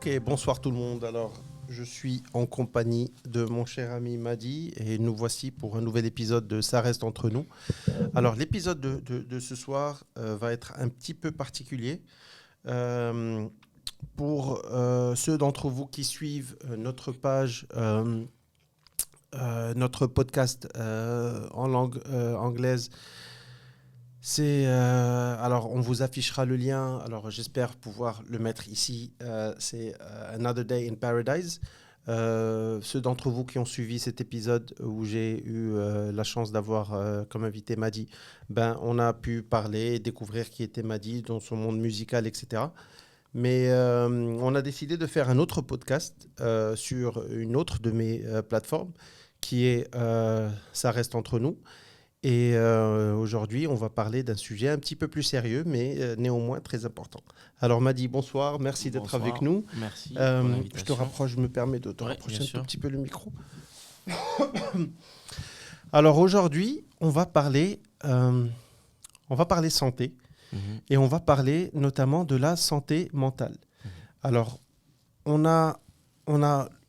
Ok, bonsoir tout le monde. Alors, je suis en compagnie de mon cher ami Madi et nous voici pour un nouvel épisode de Ça reste entre nous. Alors, l'épisode de ce soir va être un petit peu particulier. Euh, pour ceux d'entre vous qui suivent notre page, notre podcast en langue anglaise, alors on vous affichera le lien. Alors j'espère pouvoir le mettre ici. C'est Another Day in Paradise. Ceux d'entre vous qui ont suivi cet épisode où j'ai eu la chance d'avoir comme invité Madi, ben on a pu parler et découvrir qui était Madi dans son monde musical, etc. Mais on a décidé de faire un autre podcast sur une autre de mes plateformes qui est Ça reste entre nous. Et aujourd'hui, on va parler d'un sujet un petit peu plus sérieux, mais néanmoins très important. Alors Madi, bonsoir, merci d'être avec nous. Merci pour l'invitation. Je me permets de te Ouais, rapprocher bien un tout sûr. petit peu le micro. Alors aujourd'hui, on va parler santé Mhm, et on va parler notamment de la santé mentale. mhm, Alors, on a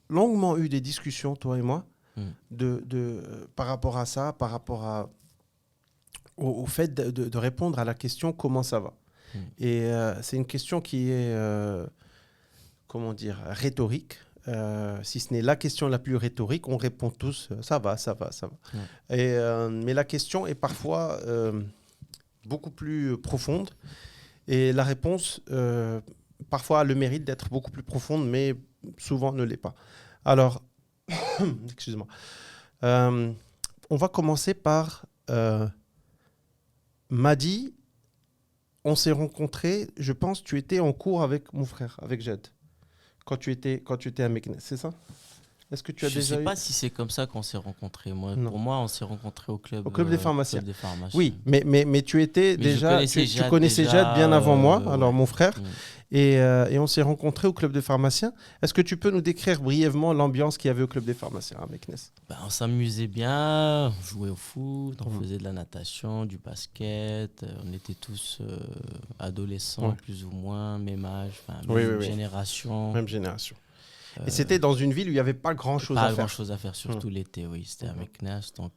longuement eu des discussions, toi et moi, mhm, par rapport à ça, au fait de répondre à la question comment ça va. mhm. Et c'est une question qui est, comment dire, rhétorique. Si ce n'est la question la plus rhétorique, on répond tous ça va, ça va, ça va. Ouais. Et, mais la question est parfois beaucoup plus profonde. Et la réponse, parfois, a le mérite d'être beaucoup plus profonde, mais souvent ne l'est pas. Alors, excuse-moi. Euh, on va commencer par Madi. On s'est rencontrés, je pense, tu étais en cours avec mon frère, avec Jed, quand tu étais à Meknes, c'est ça? Est-ce que tu as Je sais déjà eu... pas si c'est comme ça qu'on s'est rencontrés. Non. Pour moi, on s'est rencontrés Au club des pharmaciens. club des pharmaciens. Oui, mais tu étais Mais je déjà, connaissais tu Jade connaissais déjà, Jad bien avant moi, alors ouais. mon frère, Mhm. et on s'est rencontrés au club des pharmaciens. Est-ce que tu peux nous décrire brièvement l'ambiance qu'il y avait au club des pharmaciens à Meknes? Ben, on s'amusait bien, on jouait au foot, on Mhm. faisait de la natation, du basket. On était tous adolescents, Ouais. plus ou moins, même âge, enfin, Oui, même oui, oui, génération. même génération. Et c'était dans une ville où il n'y avait pas grand-chose à Pas faire. grand-chose à faire, surtout l'été, oui. C'était à Mhm. Meknes, donc...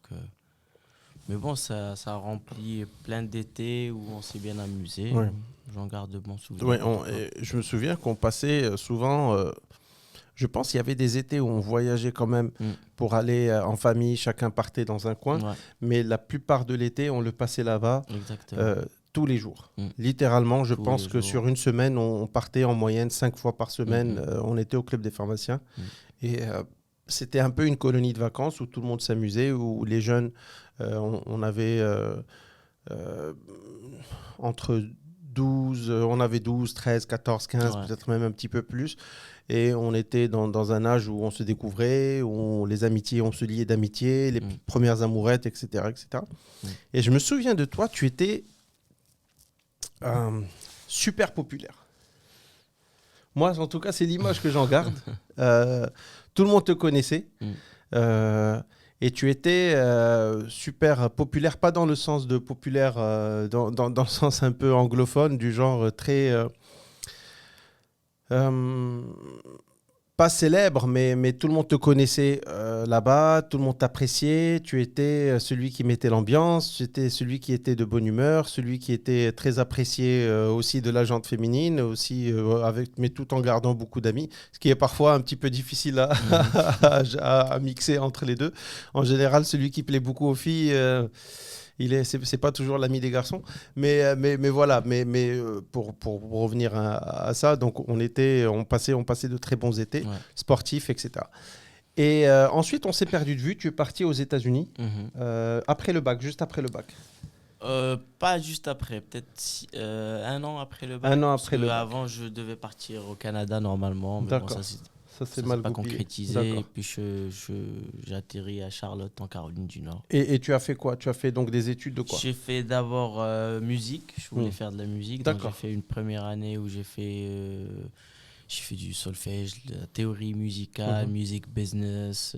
Mais bon, ça a rempli plein d'étés où on s'est bien amusé. Ouais. J'en garde de bons souvenirs. Ouais, En tout cas. je me souviens qu'on passait souvent... je pense qu'il y avait des étés où on voyageait quand même pour aller en famille, chacun partait dans un coin, Ouais, mais la plupart de l'été, on le passait là-bas exactement. tous les jours. Mm. Littéralement, je Tous pense les que jours. sur une semaine, on partait en moyenne 5 fois par semaine, on était au club des pharmaciens. Mm. Et c'était un peu une colonie de vacances où tout le monde s'amusait, où les jeunes, on avait euh, entre 12, on avait 12, 13, 14, 15, Ouais. peut-être même un petit peu plus. Et on était dans un âge où on se découvrait, où les amitiés, on se liait d'amitié, les premières amourettes, etc., etc. Mm. Et je me souviens de toi, tu étais super populaire. Moi, en tout cas, c'est l'image que j'en garde. Tout le monde te connaissait. Mm. Et tu étais super populaire, pas dans le sens de populaire, dans le sens un peu anglophone, du genre très... pas célèbre, mais tout le monde te connaissait là-bas, tout le monde t'appréciait, tu étais celui qui mettait l'ambiance, tu étais celui qui était de bonne humeur, celui qui était très apprécié aussi de la gente féminine, aussi, mais tout en gardant beaucoup d'amis, ce qui est parfois un petit peu difficile à mixer entre les deux. En général, celui qui plaît beaucoup aux filles... c'est pas toujours l'ami des garçons, mais voilà. Mais pour revenir à ça, donc on passait de très bons étés Ouais. sportifs, etc. Et ensuite, on s'est perdu de vue. Tu es parti aux États-Unis après le bac, juste après le bac. Pas juste après, peut-être 1 an après le bac. Un an Parce après le bac. avant, je devais partir au Canada normalement, mais bon, D'accord. Ça ça s'est s'est mal pas goupillé. concrétisé. D'accord. Et puis j'atterris à Charlotte, en Caroline du Nord. Et tu as fait quoi? Tu as fait donc des études de quoi? J'ai fait d'abord musique, je voulais faire de la musique, donc j'ai D'accord. fait une première année où j'ai fait du solfège, de la théorie musicale, music business,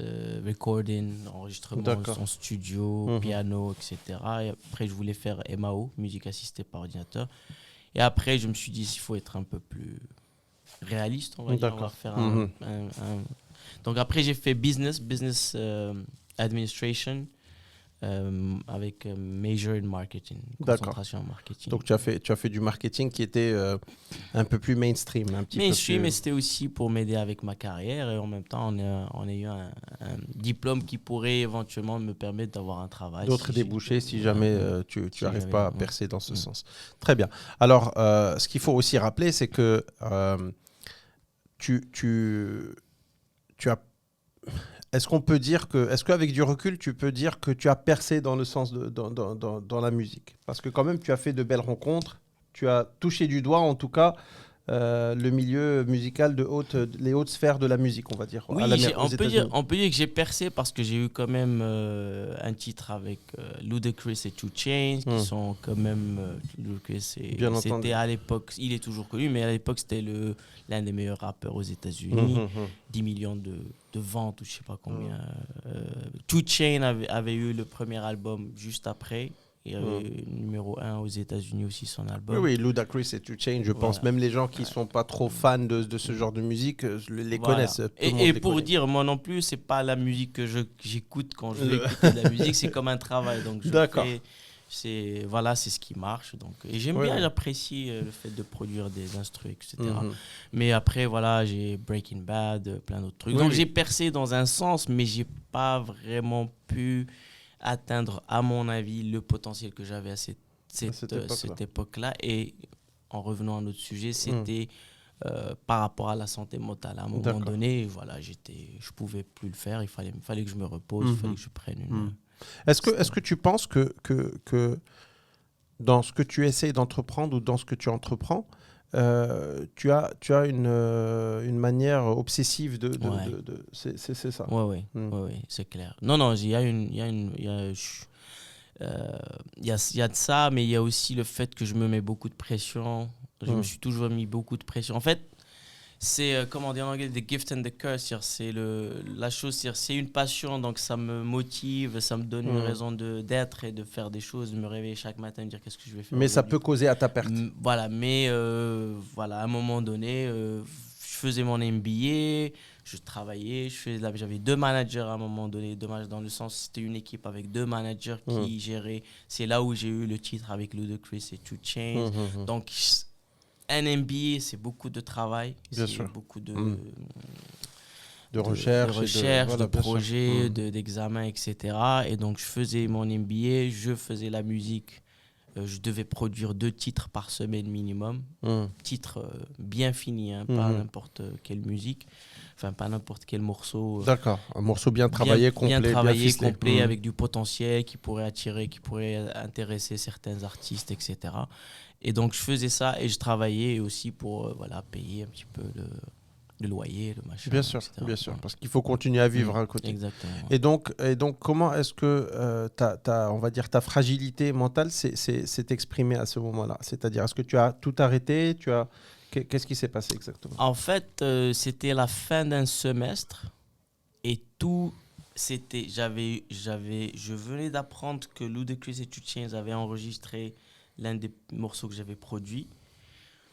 recording, enregistrement D'accord. en studio, piano, etc. Et après je voulais faire MAO, musique assistée par ordinateur. Et après je me suis dit il faut être un peu plus réaliste, on va dire. On va faire Donc après, j'ai fait business administration avec major in marketing, concentration en marketing. Donc tu as fait du marketing qui était un peu plus mainstream, un petit peu plus... mais c'était aussi pour m'aider avec ma carrière et en même temps, on a eu un diplôme qui pourrait éventuellement me permettre d'avoir un travail. D'autres débouchés si jamais tu n'arrives pas à percer dans ce sens. Très bien. Alors, ce qu'il faut aussi rappeler, c'est que tu as... Est-ce qu'avec du recul, tu peux dire que tu as percé dans le sens dans la musique? Parce que quand même, tu as fait de belles rencontres, tu as touché du doigt, en tout cas, le milieu musical les hautes sphères de la musique, on va dire. Oui, on peut dire que j'ai percé parce que j'ai eu quand même un titre avec Ludacris et 2 Chainz, qui sont quand même... Ludacris, c'était à l'époque, il est toujours connu, mais à l'époque, c'était l'un des meilleurs rappeurs aux États-Unis. 10 millions de ventes, ou je sais pas combien. 2 Chainz avait eu le premier album juste après. Il y avait numéro 1 aux États-Unis aussi, son album. Oui, Ludacris et 2 Chainz, je pense. Même les gens qui ne sont pas trop fans de ce genre de musique les connaissent. Et pour dire, moi non plus, ce n'est pas la musique que j'écoute quand je veux écouter de la musique, c'est comme un travail. Donc D'accord. C'est ce qui marche. Donc, et j'aime bien, j'apprécie le fait de produire des instrus, etc. Mais après, voilà, j'ai Breaking Bad, plein d'autres trucs. Donc j'ai percé dans un sens, mais je n'ai pas vraiment pu atteindre, à mon avis, le potentiel que j'avais à cette époque-là. Et en revenant à notre sujet, c'était par rapport à la santé mentale. À un moment donné, voilà, je pouvais plus le faire. Il fallait que je me repose, il fallait que je prenne une... Est-ce que tu penses que dans ce que tu essaies d'entreprendre ou dans ce que tu entreprends, tu as une manière obsessive c'est ça? Oui, c'est clair. Non, il y a de ça, mais il y a aussi le fait que je me mets beaucoup de pression. Je me suis toujours mis beaucoup de pression. En fait, c'est, comment dire en anglais, the gift and the curse. C'est la chose, c'est une passion, donc ça me motive, ça me donne une raison d'être et de faire des choses, de me réveiller chaque matin et me dire qu'est-ce que je vais faire. Mais ça peut causer à ta perte. Voilà, mais à un moment donné, je faisais mon MBA, je travaillais, j'avais 2 managers à un moment donné, dans le sens c'était une équipe avec 2 managers qui géraient. C'est là où j'ai eu le titre avec Ludacris et 2 Chainz. Donc un MBA, c'est beaucoup de travail, beaucoup de recherche, de projets, d'examens, etc. Et donc je faisais mon MBA, je faisais la musique. Je devais produire 2 titres par semaine minimum. Titres bien finis, pas n'importe quelle musique. Enfin, pas n'importe quel morceau. D'accord, un morceau bien travaillé, complet, bien ficelé. Complet, avec du potentiel qui pourrait attirer, qui pourrait intéresser certains artistes, etc. Et donc, je faisais ça et je travaillais aussi pour payer un petit peu le loyer, le machin. Bien sûr, parce qu'il faut continuer à vivre à côté. Exactement. Et donc comment est-ce que on va dire, ta fragilité mentale s'est exprimée à ce moment-là? C'est-à-dire, est-ce que tu as tout arrêté? Qu'est-ce qui s'est passé exactement? En fait, c'était la fin d'un semestre et tout, je venais d'apprendre que Ludacris et 2 Chainz avaient enregistré l'un des morceaux que j'avais produit.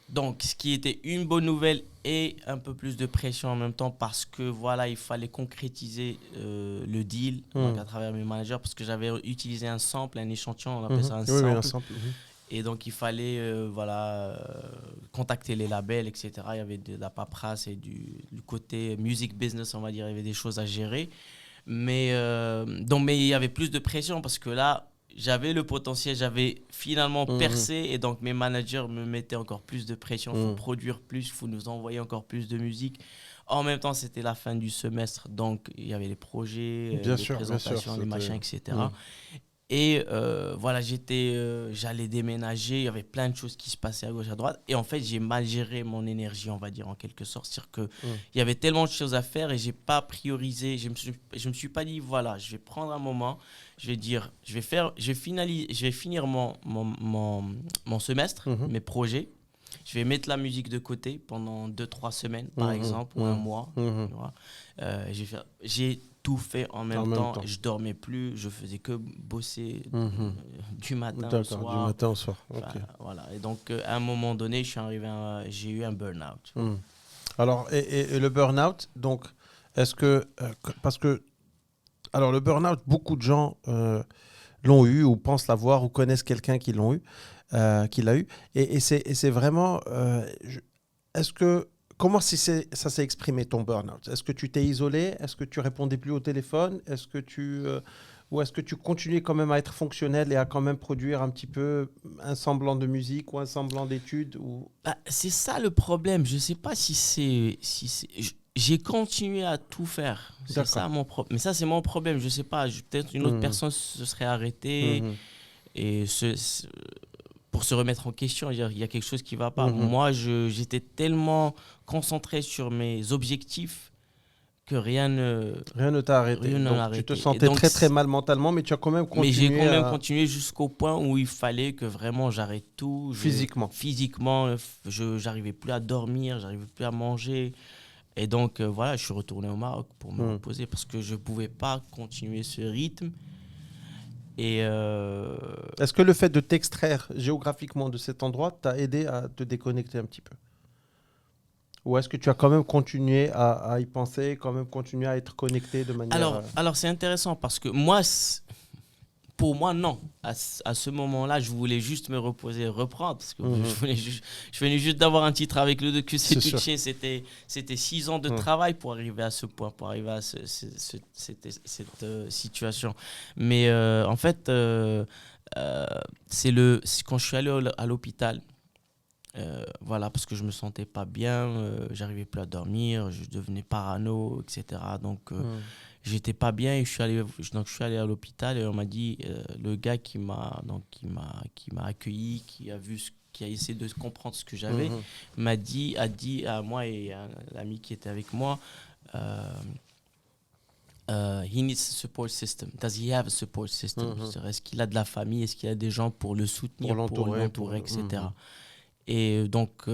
Donc, ce qui était une bonne nouvelle et un peu plus de pression en même temps parce que voilà, il fallait concrétiser le deal donc à travers mes managers parce que j'avais utilisé un sample, un échantillon, on appelle ça un sample. Oui, un sample. Et donc, il fallait contacter les labels, etc. Il y avait de la paperasse et du côté music business, on va dire, il y avait des choses à gérer. Mais il y avait plus de pression parce que là, j'avais le potentiel, j'avais finalement percé et donc mes managers me mettaient encore plus de pression. Il faut produire plus, il faut nous envoyer encore plus de musique. En même temps, c'était la fin du semestre, donc il y avait les projets, présentations, les machins, etc. Et j'allais déménager, il y avait plein de choses qui se passaient à gauche, à droite. Et en fait, j'ai mal géré mon énergie, on va dire, en quelque sorte. C'est-à-dire qu'il y avait tellement de choses à faire et je n'ai pas priorisé. Je me suis pas dit, voilà, je vais prendre un moment, je vais dire, je vais finir mon semestre, mes projets. Je vais mettre la musique de côté pendant 2-3 semaines, par exemple, ou un mois. Tu vois. J'ai tout fait en même temps. Je dormais plus, je faisais que bosser du matin au soir. Du matin au soir. Enfin, voilà. Et donc, à un moment donné, j'ai eu un burn-out. Alors, et le burn-out, donc, est-ce que, parce que, alors le burn-out, beaucoup de gens l'ont eu ou pensent l'avoir ou connaissent quelqu'un qui l'a eu. Et c'est vraiment, est-ce que, comment ça s'est exprimé ton burn-out? Est-ce que tu t'es isolé? Est-ce que tu répondais plus au téléphone? Ou est-ce que tu continuais quand même à être fonctionnel et à quand même produire un petit peu un semblant de musique ou un semblant d'études ou... Bah, c'est ça le problème. Je sais pas j'ai continué à tout faire. C'est D'accord. ça mon problème. Mais ça, c'est mon problème. Je sais pas. Peut-être une autre personne se serait arrêtée et pour se remettre en question. Il y a quelque chose qui va pas. Moi, j'étais tellement concentré sur mes objectifs que rien Rien ne t'a arrêté. ne Donc m'a tu te arrêté. Et sentais donc, très très mal mentalement, mais tu as quand même mais j'ai continué quand même continué jusqu'au point où il fallait que vraiment j'arrête tout. physiquement. Physiquement, j'arrivais plus à dormir, j'arrivais plus à manger. Et donc, voilà, je suis retourné au Maroc pour me reposer parce que je ne pouvais pas continuer ce rythme. Et Est-ce que le fait de t'extraire géographiquement de cet endroit t'a aidé à te déconnecter un petit peu? Ou est-ce que tu as quand même continué à y penser, quand même continué à être connecté de manière... alors c'est intéressant parce que moi, pour moi, non. À ce moment-là, je voulais juste me reposer et reprendre. Parce que je venais juste d'avoir un titre avec le QC Touché. C'était 6 ans de travail pour arriver à ce point, pour arriver à cette situation. Mais en fait, c'est quand je suis allé à l'hôpital, voilà, parce que je me sentais pas bien, j'arrivais plus à dormir, je devenais parano, etc. Donc, j'étais pas bien et je suis allé à l'hôpital et on m'a dit, le gars qui m'a accueilli, qui a essayé de comprendre ce que j'avais, a dit à moi et à l'ami qui était avec moi, he needs a support system. Does he have a support system? Est-ce qu'il a de la famille? Est-ce qu'il a des gens pour le soutenir, pour l'entourer, etc. Et donc,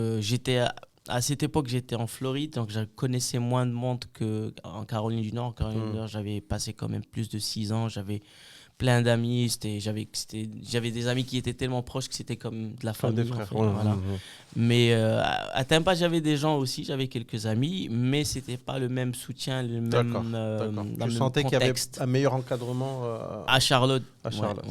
à cette époque, j'étais en Floride, donc je connaissais moins de monde qu'en Caroline du Nord. En Caroline du Nord, j'avais passé quand même plus de 6 ans, j'avais plein d'amis, j'avais des amis qui étaient tellement proches que c'était comme de la famille. Des frères, en fait, voilà. Mais à Tampa, j'avais des gens aussi, j'avais quelques amis, mais c'était pas le même soutien, le même D'accord. Tu sentais qu'il y avait un meilleur encadrement à Charlotte. À Charlotte,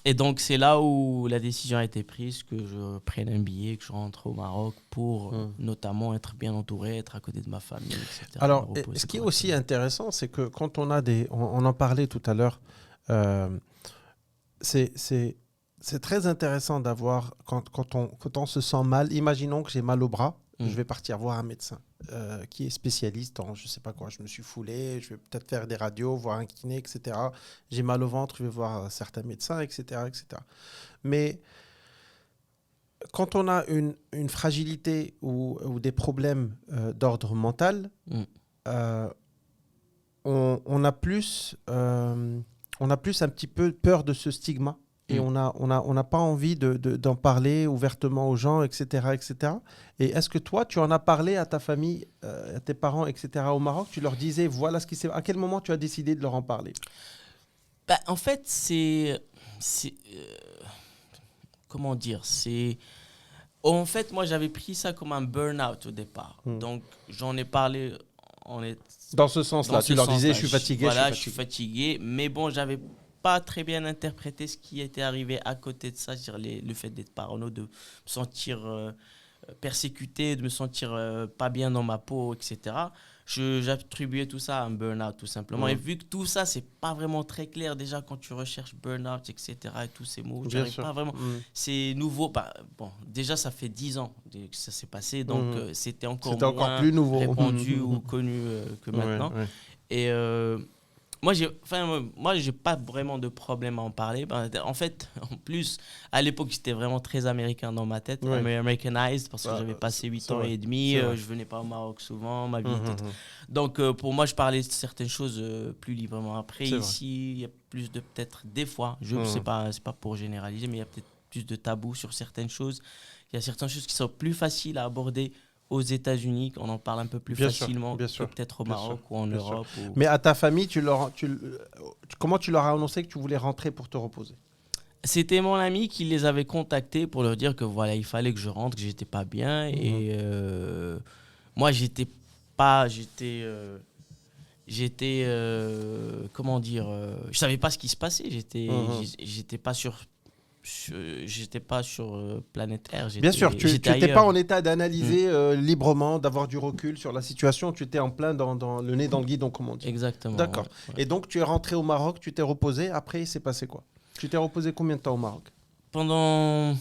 Et donc, c'est là où la décision a été prise que je prenne un billet, que je rentre au Maroc pour notamment être bien entouré, être à côté de ma famille, etc. Alors, ce qui est aussi intéressant, c'est que quand on a on en parlait tout à l'heure, c'est très intéressant d'avoir, quand on se sent mal, imaginons que j'ai mal au bras, je vais partir voir un médecin qui est spécialiste en je sais pas quoi, je me suis foulé, je vais peut-être faire des radios, voir un kiné, etc. J'ai mal au ventre, je vais voir certains médecins, etc. etc. Mais quand on a une fragilité ou des problèmes d'ordre mental, on a plus un petit peu peur de ce stigma. Et on n'a pas envie d'en parler ouvertement aux gens, etc., etc. Et est-ce que toi, tu en as parlé à ta famille, à tes parents, etc., au Maroc? Tu leur disais, voilà ce qui s'est... À quel moment tu as décidé de leur en parler? Bah, en fait, comment dire? En fait, moi, j'avais pris ça comme un burn-out au départ. Donc, j'en ai parlé... Dans ce sens-là, tu leur disais, je suis fatigué. Voilà, je suis fatigué. Mais bon, j'avais pas très bien interprété ce qui était arrivé à côté de ça, c'est-à-dire le fait d'être parano, de me sentir persécuté, de me sentir pas bien dans ma peau, etc. J'attribuais tout ça à un burn-out, tout simplement. Et vu que tout ça, c'est pas vraiment très clair déjà quand tu recherches burn-out, etc. et tous ces mots, j'arrive pas vraiment. C'est nouveau. Bon, déjà, ça fait 10 ans que ça s'est passé, donc c'était encore plus nouveau, répandu ou connu que maintenant. Et moi, j'ai pas vraiment de problème à en parler. En fait, en plus, à l'époque, j'étais vraiment très américain dans ma tête, Americanized, parce que j'avais passé 8 ans et demi, je venais pas au Maroc souvent, ma vie était... Donc, pour moi, je parlais de certaines choses plus librement. Après, ici, il y a plus de, peut-être, des fois, c'est pas pour généraliser, mais il y a peut-être plus de tabous sur certaines choses. Il y a certaines choses qui sont plus faciles à aborder aux États-Unis, on en parle un peu plus facilement que peut-être au Maroc ou en Europe. Mais à ta famille, comment tu leur as annoncé que tu voulais rentrer pour te reposer? C'était mon ami qui les avait contactés pour leur dire que voilà, il fallait que je rentre, que j'étais pas bien. Et moi, comment dire, je savais pas ce qui se passait. J'étais pas sur planète Terre. Bien sûr, tu j'étais n'étais pas ailleurs. en état d'analyser librement, d'avoir du recul sur la situation. Tu étais en plein dans le nez dans le guidon, comme on dit. Exactement. D'accord. Ouais. Et donc, tu es rentré au Maroc, tu t'es reposé. Après, il s'est passé quoi? Tu t'es reposé combien de temps au Maroc? Pendant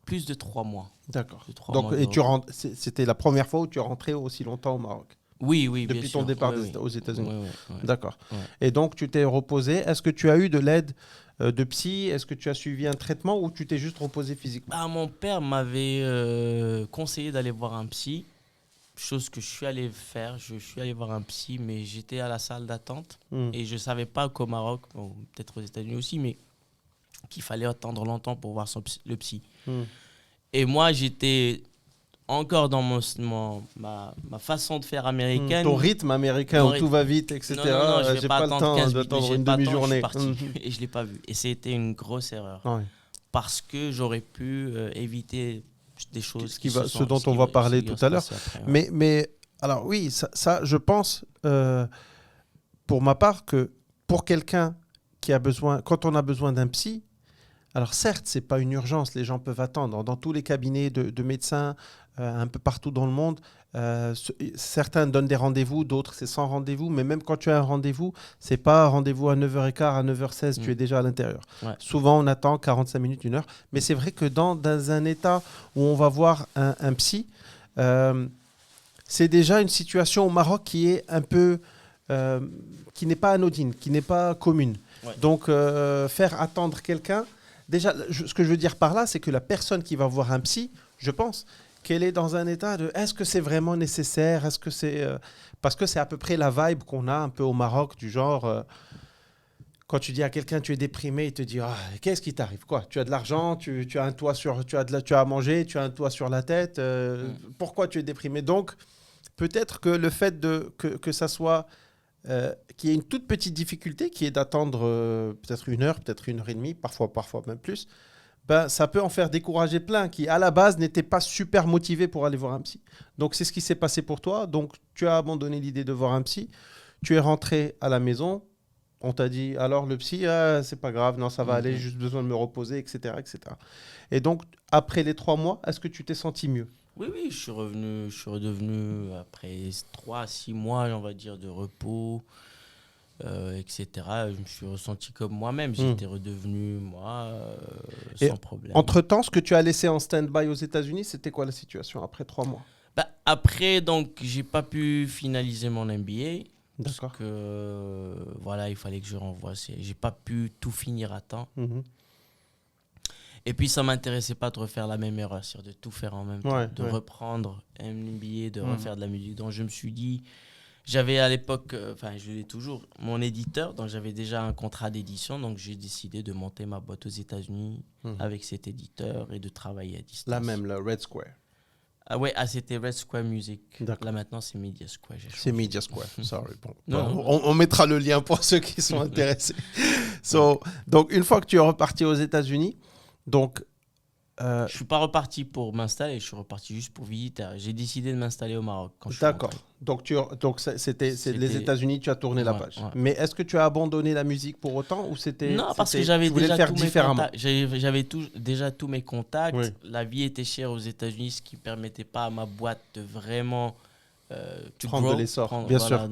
plus de 3 mois. D'accord. De 3 Donc, mois et de repos. c'était la première fois où tu es rentré aussi longtemps au Maroc, Oui, bien depuis ton sûr. départ Oui. aux États-Unis. Ouais. D'accord. Ouais. Et donc, tu t'es reposé. Est-ce que tu as eu de l'aide de psy? Est-ce que tu as suivi un traitement ou tu t'es juste reposé physiquement? Mon père m'avait conseillé d'aller voir un psy, chose que je suis allé faire. Je suis allé voir un psy, mais j'étais à la salle d'attente et je ne savais pas qu'au Maroc, bon, peut-être aux États-Unis aussi, mais qu'il fallait attendre longtemps pour voir le psy. Et moi, j'étais encore dans ma façon de faire américaine. Ton rythme américain où tout va vite, etc. Non, je vais J'ai pas pas le attendre temps 15 minutes, d'attendre j'ai une pas le temps, demi-journée. je suis parti et je l'ai pas vu. Et c'était une grosse erreur. Ouais. Parce que j'aurais pu éviter des choses Ce dont on va parler tout à l'heure. Mais alors oui, ça je pense, pour ma part, que pour quelqu'un qui a besoin, quand on a besoin d'un psy, alors certes, c'est pas une urgence, les gens peuvent attendre. Dans tous les cabinets de médecins, un peu partout dans le monde, certains donnent des rendez-vous, d'autres c'est sans rendez-vous. Mais même quand tu as un rendez-vous, c'est pas un rendez-vous à 9h15, à 9h16, tu es déjà à l'intérieur. Ouais. Souvent, on attend 45 minutes, 1 heure. Mais c'est vrai que dans un état où on va voir un psy, c'est déjà une situation au Maroc qui est un peu... qui n'est pas anodine, qui n'est pas commune. Ouais. Donc, faire attendre quelqu'un... Déjà, ce que je veux dire par là, c'est que la personne qui va voir un psy, je pense qu'elle est dans un état de est-ce que c'est vraiment nécessaire? Est-ce que c'est parce que c'est à peu près la vibe qu'on a un peu au Maroc, du genre quand tu dis à quelqu'un tu es déprimé, il te dit qu'est-ce qui t'arrive quoi? Tu as de l'argent, tu as un toit tu as à manger, tu as un toit sur la tête. Pourquoi tu es déprimé? Donc peut-être que le fait que ça soit qu'il y ait une toute petite difficulté qui est d'attendre peut-être 1 heure, peut-être 1h30, parfois même plus, ben, ça peut en faire décourager plein qui, à la base, n'étaient pas super motivés pour aller voir un psy. Donc, c'est ce qui s'est passé pour toi. Donc, tu as abandonné l'idée de voir un psy. Tu es rentré à la maison. On t'a dit, alors le psy, c'est pas grave, non, ça va aller, j'ai juste besoin de me reposer, etc., etc. Et donc, après les 3 mois, est-ce que tu t'es senti mieux? Oui, je suis redevenu après 3 à 6 mois, on va dire, de repos, etc. Je me suis ressenti comme moi-même. J'étais redevenu moi, sans problème. Entre-temps, ce que tu as laissé en stand-by aux États-Unis, c'était quoi la situation après 3 mois? Après, donc, j'ai pas pu finaliser mon MBA. D'accord. Parce que, voilà, il fallait que je renvoie. J'ai pas pu tout finir à temps. Et puis, ça m'intéressait pas de refaire la même erreur, c'est-à-dire de tout faire en même temps, de reprendre un MBA, de refaire de la musique. Donc, je me suis dit, j'avais à l'époque, je l'ai toujours, mon éditeur, donc j'avais déjà un contrat d'édition, donc j'ai décidé de monter ma boîte aux États-Unis avec cet éditeur et de travailler à distance. La même, le Red Square. C'était Red Square Music. Là maintenant, c'est Media Square. C'est Media Square, sorry. Non. On mettra le lien pour ceux qui sont intéressés. Donc, une fois que tu es reparti aux États-Unis, donc... Je suis pas reparti pour m'installer, je suis reparti juste pour visiter. J'ai décidé de m'installer au Maroc quand je suis rentré. Donc c'était les États-Unis, tu as tourné la page. Ouais. Mais est-ce que tu as abandonné la musique pour autant ou c'était Non, parce que j'avais déjà tous mes différemment. contacts. J'avais déjà tous mes contacts. Oui. La vie était chère aux États-Unis, ce qui ne permettait pas à ma boîte de vraiment prendre de l'essor. Bien sûr.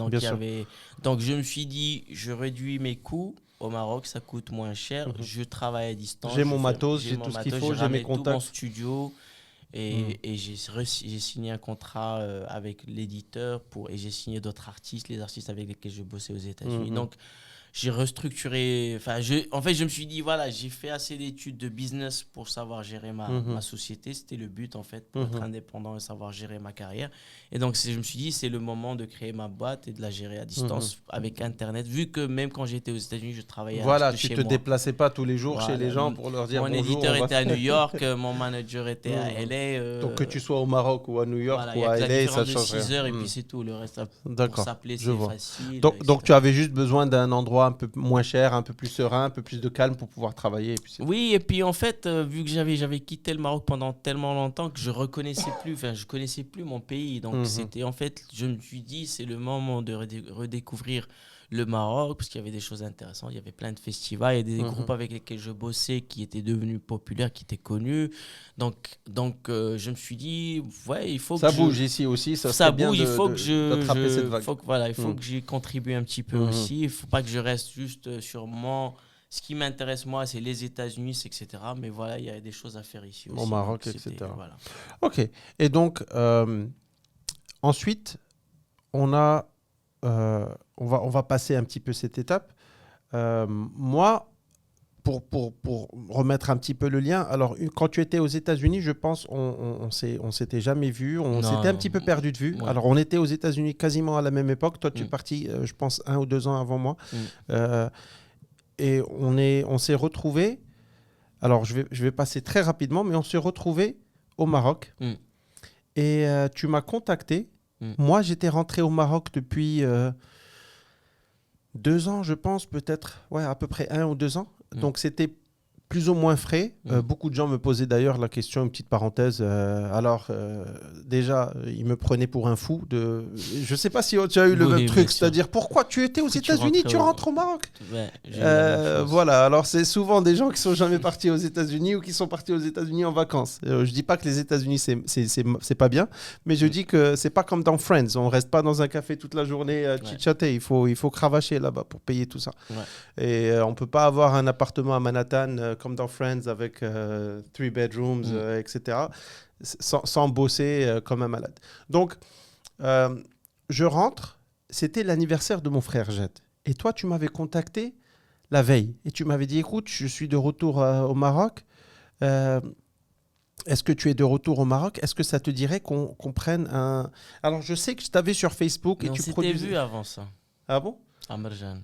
Donc je me suis dit, je réduis mes coûts. Au Maroc, ça coûte moins cher. Je travaille à distance. J'ai mon matos, j'ai tout ce qu'il faut, j'ai mes contacts. Tout mon studio. Et j'ai signé un contrat avec l'éditeur et j'ai signé d'autres artistes, les artistes avec lesquels je bossais aux États-Unis. Donc, j'ai restructuré. En fait, je me suis dit, voilà, j'ai fait assez d'études de business pour savoir gérer ma société. C'était le but, en fait, pour être indépendant et savoir gérer ma carrière. Et donc, je me suis dit, c'est le moment de créer ma boîte et de la gérer à distance avec Internet. Vu que même quand j'étais aux États-Unis, je travaillais de chez moi. Voilà, tu ne te déplaçais pas tous les jours chez les gens pour leur dire bonjour. Mon éditeur était à New York, mon manager était à LA. Donc, que tu sois au Maroc ou à New York ou à LA, ça change rien. 6 heures et puis c'est tout. Le reste, pour s'appeler, c'est facile. Donc, tu avais juste besoin d'un endroit endroit un peu moins cher, un peu plus serein, un peu plus de calme pour pouvoir travailler. Et puis Oui, et puis en fait, vu que j'avais quitté le Maroc pendant tellement longtemps que je connaissais plus mon pays. Donc c'était en fait, je me suis dit, c'est le moment de redécouvrir le Maroc parce qu'il y avait des choses intéressantes, il y avait plein de festivals, il y a des groupes avec lesquels je bossais qui étaient devenus populaires, qui étaient connus. Donc je me suis dit, ouais, il faut ça que bouge ici aussi, ça ça serait bien bouge, il faut que d'attraper cette vague. il faut que j'y contribue un petit peu aussi. Il faut pas que je reste juste sur mon. Ce qui m'intéresse, moi, c'est les États-Unis, etc. Mais voilà, il y a des choses à faire ici aussi. Au Maroc, Donc, etc. Voilà. Ok. Et donc, ensuite, on va passer un petit peu cette étape. Moi, pour remettre un petit peu le lien, alors quand tu étais aux États-Unis, je pense on s'était jamais vu, on s'était un petit peu perdu de vue. Ouais. Alors on était aux États-Unis quasiment à la même époque. Toi, tu es parti, je pense, 1 ou 2 ans avant moi. Et on s'est retrouvés. Alors je vais passer très rapidement, mais on s'est retrouvés au Maroc. Et tu m'as contacté. Moi, j'étais rentré au Maroc depuis 2 ans, je pense, peut-être. Ouais, à peu près 1 ou 2 ans. Donc, c'était plus ou moins frais. Beaucoup de gens me posaient d'ailleurs la question, une petite parenthèse. Déjà, ils me prenaient pour un fou. Je ne sais pas si tu as eu le même truc, c'est-à-dire pourquoi tu étais aux États-Unis, tu rentres au Maroc. Voilà, alors c'est souvent des gens qui sont jamais partis aux États-Unis ou qui sont partis aux États-Unis en vacances. Je dis pas que les États-Unis c'est pas bien, mais je dis que c'est pas comme dans Friends. On reste pas dans un café toute la journée chit-chatter. Il faut cravacher là-bas pour payer tout ça. Et on peut pas avoir un appartement à Manhattan comme dans Friends avec 3 bedrooms, etc. Sans bosser comme un malade. Donc je rentre. C'était l'anniversaire de mon frère Jed. Et toi, tu m'avais contacté la veille. Et tu m'avais dit, écoute, je suis de retour au Maroc. Est-ce que tu es de retour au Maroc? Est-ce que ça te dirait qu'on prenne un... Alors, je sais que je t'avais sur Facebook et tu produisais... On s'était vu avant ça. Ah bon? À Marjan.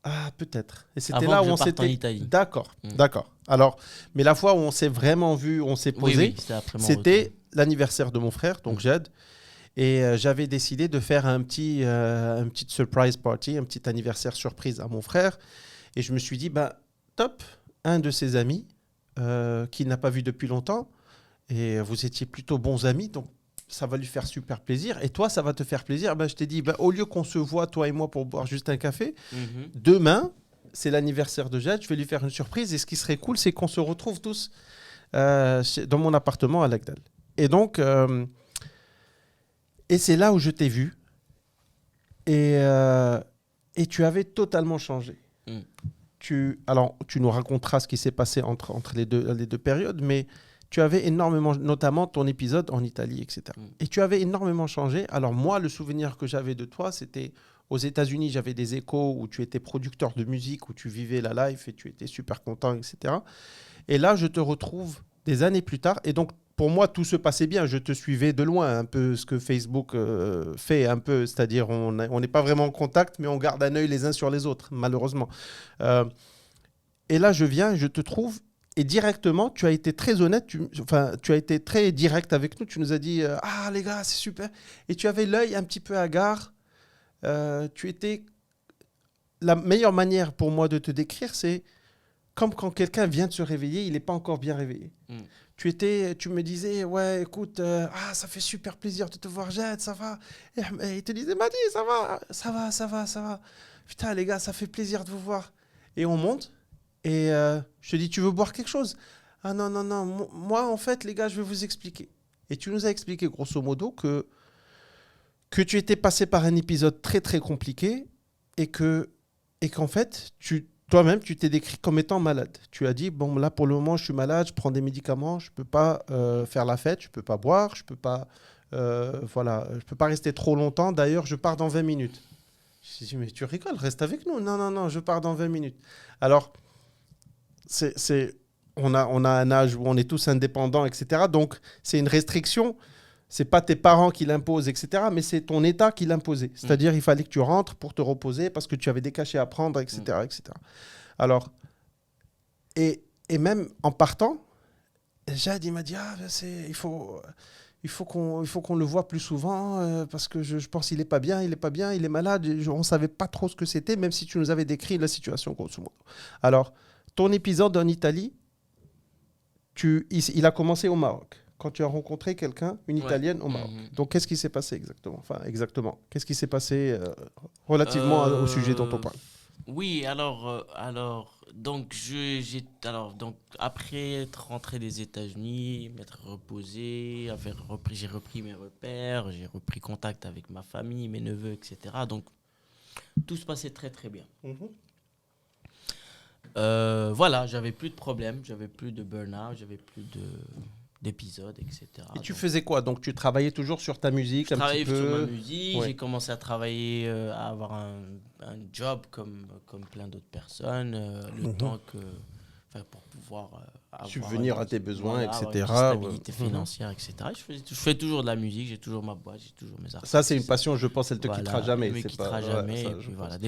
Ah, peut-être. Et c'était avant là que où on je parte s'était... en Italie. D'accord, d'accord. Alors, mais la fois où on s'est vraiment vu, on s'est posé, c'était l'anniversaire de mon frère, donc Jed. Et j'avais décidé de faire un petit surprise party, un petit anniversaire surprise à mon frère. Et je me suis dit, bah, top, un de ses amis qu'il n'a pas vu depuis longtemps. Et vous étiez plutôt bons amis, donc ça va lui faire super plaisir. Et toi, ça va te faire plaisir. Bah, je t'ai dit, bah, au lieu qu'on se voit, toi et moi, pour boire juste un café, demain, c'est l'anniversaire de Jed, je vais lui faire une surprise. Et ce qui serait cool, c'est qu'on se retrouve tous dans mon appartement à Lagdal. Et donc... Et c'est là où je t'ai vu. Et tu avais totalement changé. Alors, tu nous raconteras ce qui s'est passé entre les deux périodes, mais tu avais énormément, notamment ton épisode en Italie, etc. Et tu avais énormément changé. Alors moi, le souvenir que j'avais de toi, c'était aux États-Unis, j'avais des échos où tu étais producteur de musique, où tu vivais la life et tu étais super content, etc. Et là, je te retrouve des années plus tard. Et donc, pour moi, tout se passait bien. Je te suivais de loin, un peu ce que Facebook fait, un peu. C'est-à-dire, on n'est pas vraiment en contact, mais on garde un œil les uns sur les autres, malheureusement. Et là, je viens, je te trouve, et directement, tu as été très honnête, tu as été très direct avec nous. Tu nous as dit, ah les gars, c'est super. Et tu avais l'œil un petit peu hagard. Tu étais... La meilleure manière pour moi de te décrire, c'est comme quand quelqu'un vient de se réveiller, il n'est pas encore bien réveillé. Tu me disais, ouais, écoute, ça fait super plaisir de te voir, Jed, ça va. Et il te disait, Madi, ça va. Putain, les gars, ça fait plaisir de vous voir. Et on monte, et je te dis, tu veux boire quelque chose? Ah non, moi, en fait, les gars, je vais vous expliquer. Et tu nous as expliqué, grosso modo, que tu étais passé par un épisode très, très compliqué, et qu'en fait, toi-même, tu t'es décrit comme étant malade. Tu as dit, bon, là, pour le moment, je suis malade, je prends des médicaments, je ne peux pas faire la fête, je ne peux pas boire, je ne peux pas, je peux pas rester trop longtemps. D'ailleurs, je pars dans 20 minutes. Je me suis dit, mais tu rigoles, reste avec nous. Non, je pars dans 20 minutes. Alors, on a un âge où on est tous indépendants, etc. Donc, c'est une restriction. Ce n'est pas tes parents qui l'imposent, etc. Mais c'est ton état qui l'imposait. C'est-à-dire il fallait que tu rentres pour te reposer parce que tu avais des cachets à prendre, etc. etc. Alors, et même en partant, Jad, il m'a dit, il faut il faut qu'on le voit plus souvent parce que je pense qu'il est pas bien, il est malade. On savait pas trop ce que c'était, même si tu nous avais décrit la situation grosso modo. Alors, ton épisode en Italie, il a commencé au Maroc. Quand tu as rencontré quelqu'un, une Italienne au Maroc. Donc, qu'est-ce qui s'est passé exactement? Enfin, exactement. Qu'est-ce qui s'est passé relativement au sujet dont on parle? Oui, donc donc après être rentré des États-Unis, m'être reposé, j'ai repris mes repères, j'ai repris contact avec ma famille, mes neveux, etc. Donc tout se passait très très bien. Voilà, j'avais plus de problèmes, j'avais plus de burn-out, j'avais plus d'épisodes, etc. Et tu faisais quoi? Donc tu travaillais toujours sur ta musique je un petit travaillais peu? sur ma musique, Ouais. j'ai commencé à travailler, à avoir un job comme plein d'autres personnes, le temps que, enfin, pour pouvoir avoir Subvenir à tes besoins, voilà, avoir une etc. petite stabilité Ouais. financière, etc. Je fais toujours de la musique, j'ai toujours ma boîte, j'ai toujours mes artistes. Ça, c'est une passion, je pense, elle te Voilà, quittera jamais. elle me C'est pas... quittera ouais, jamais. ça, Et je puis voilà, pense.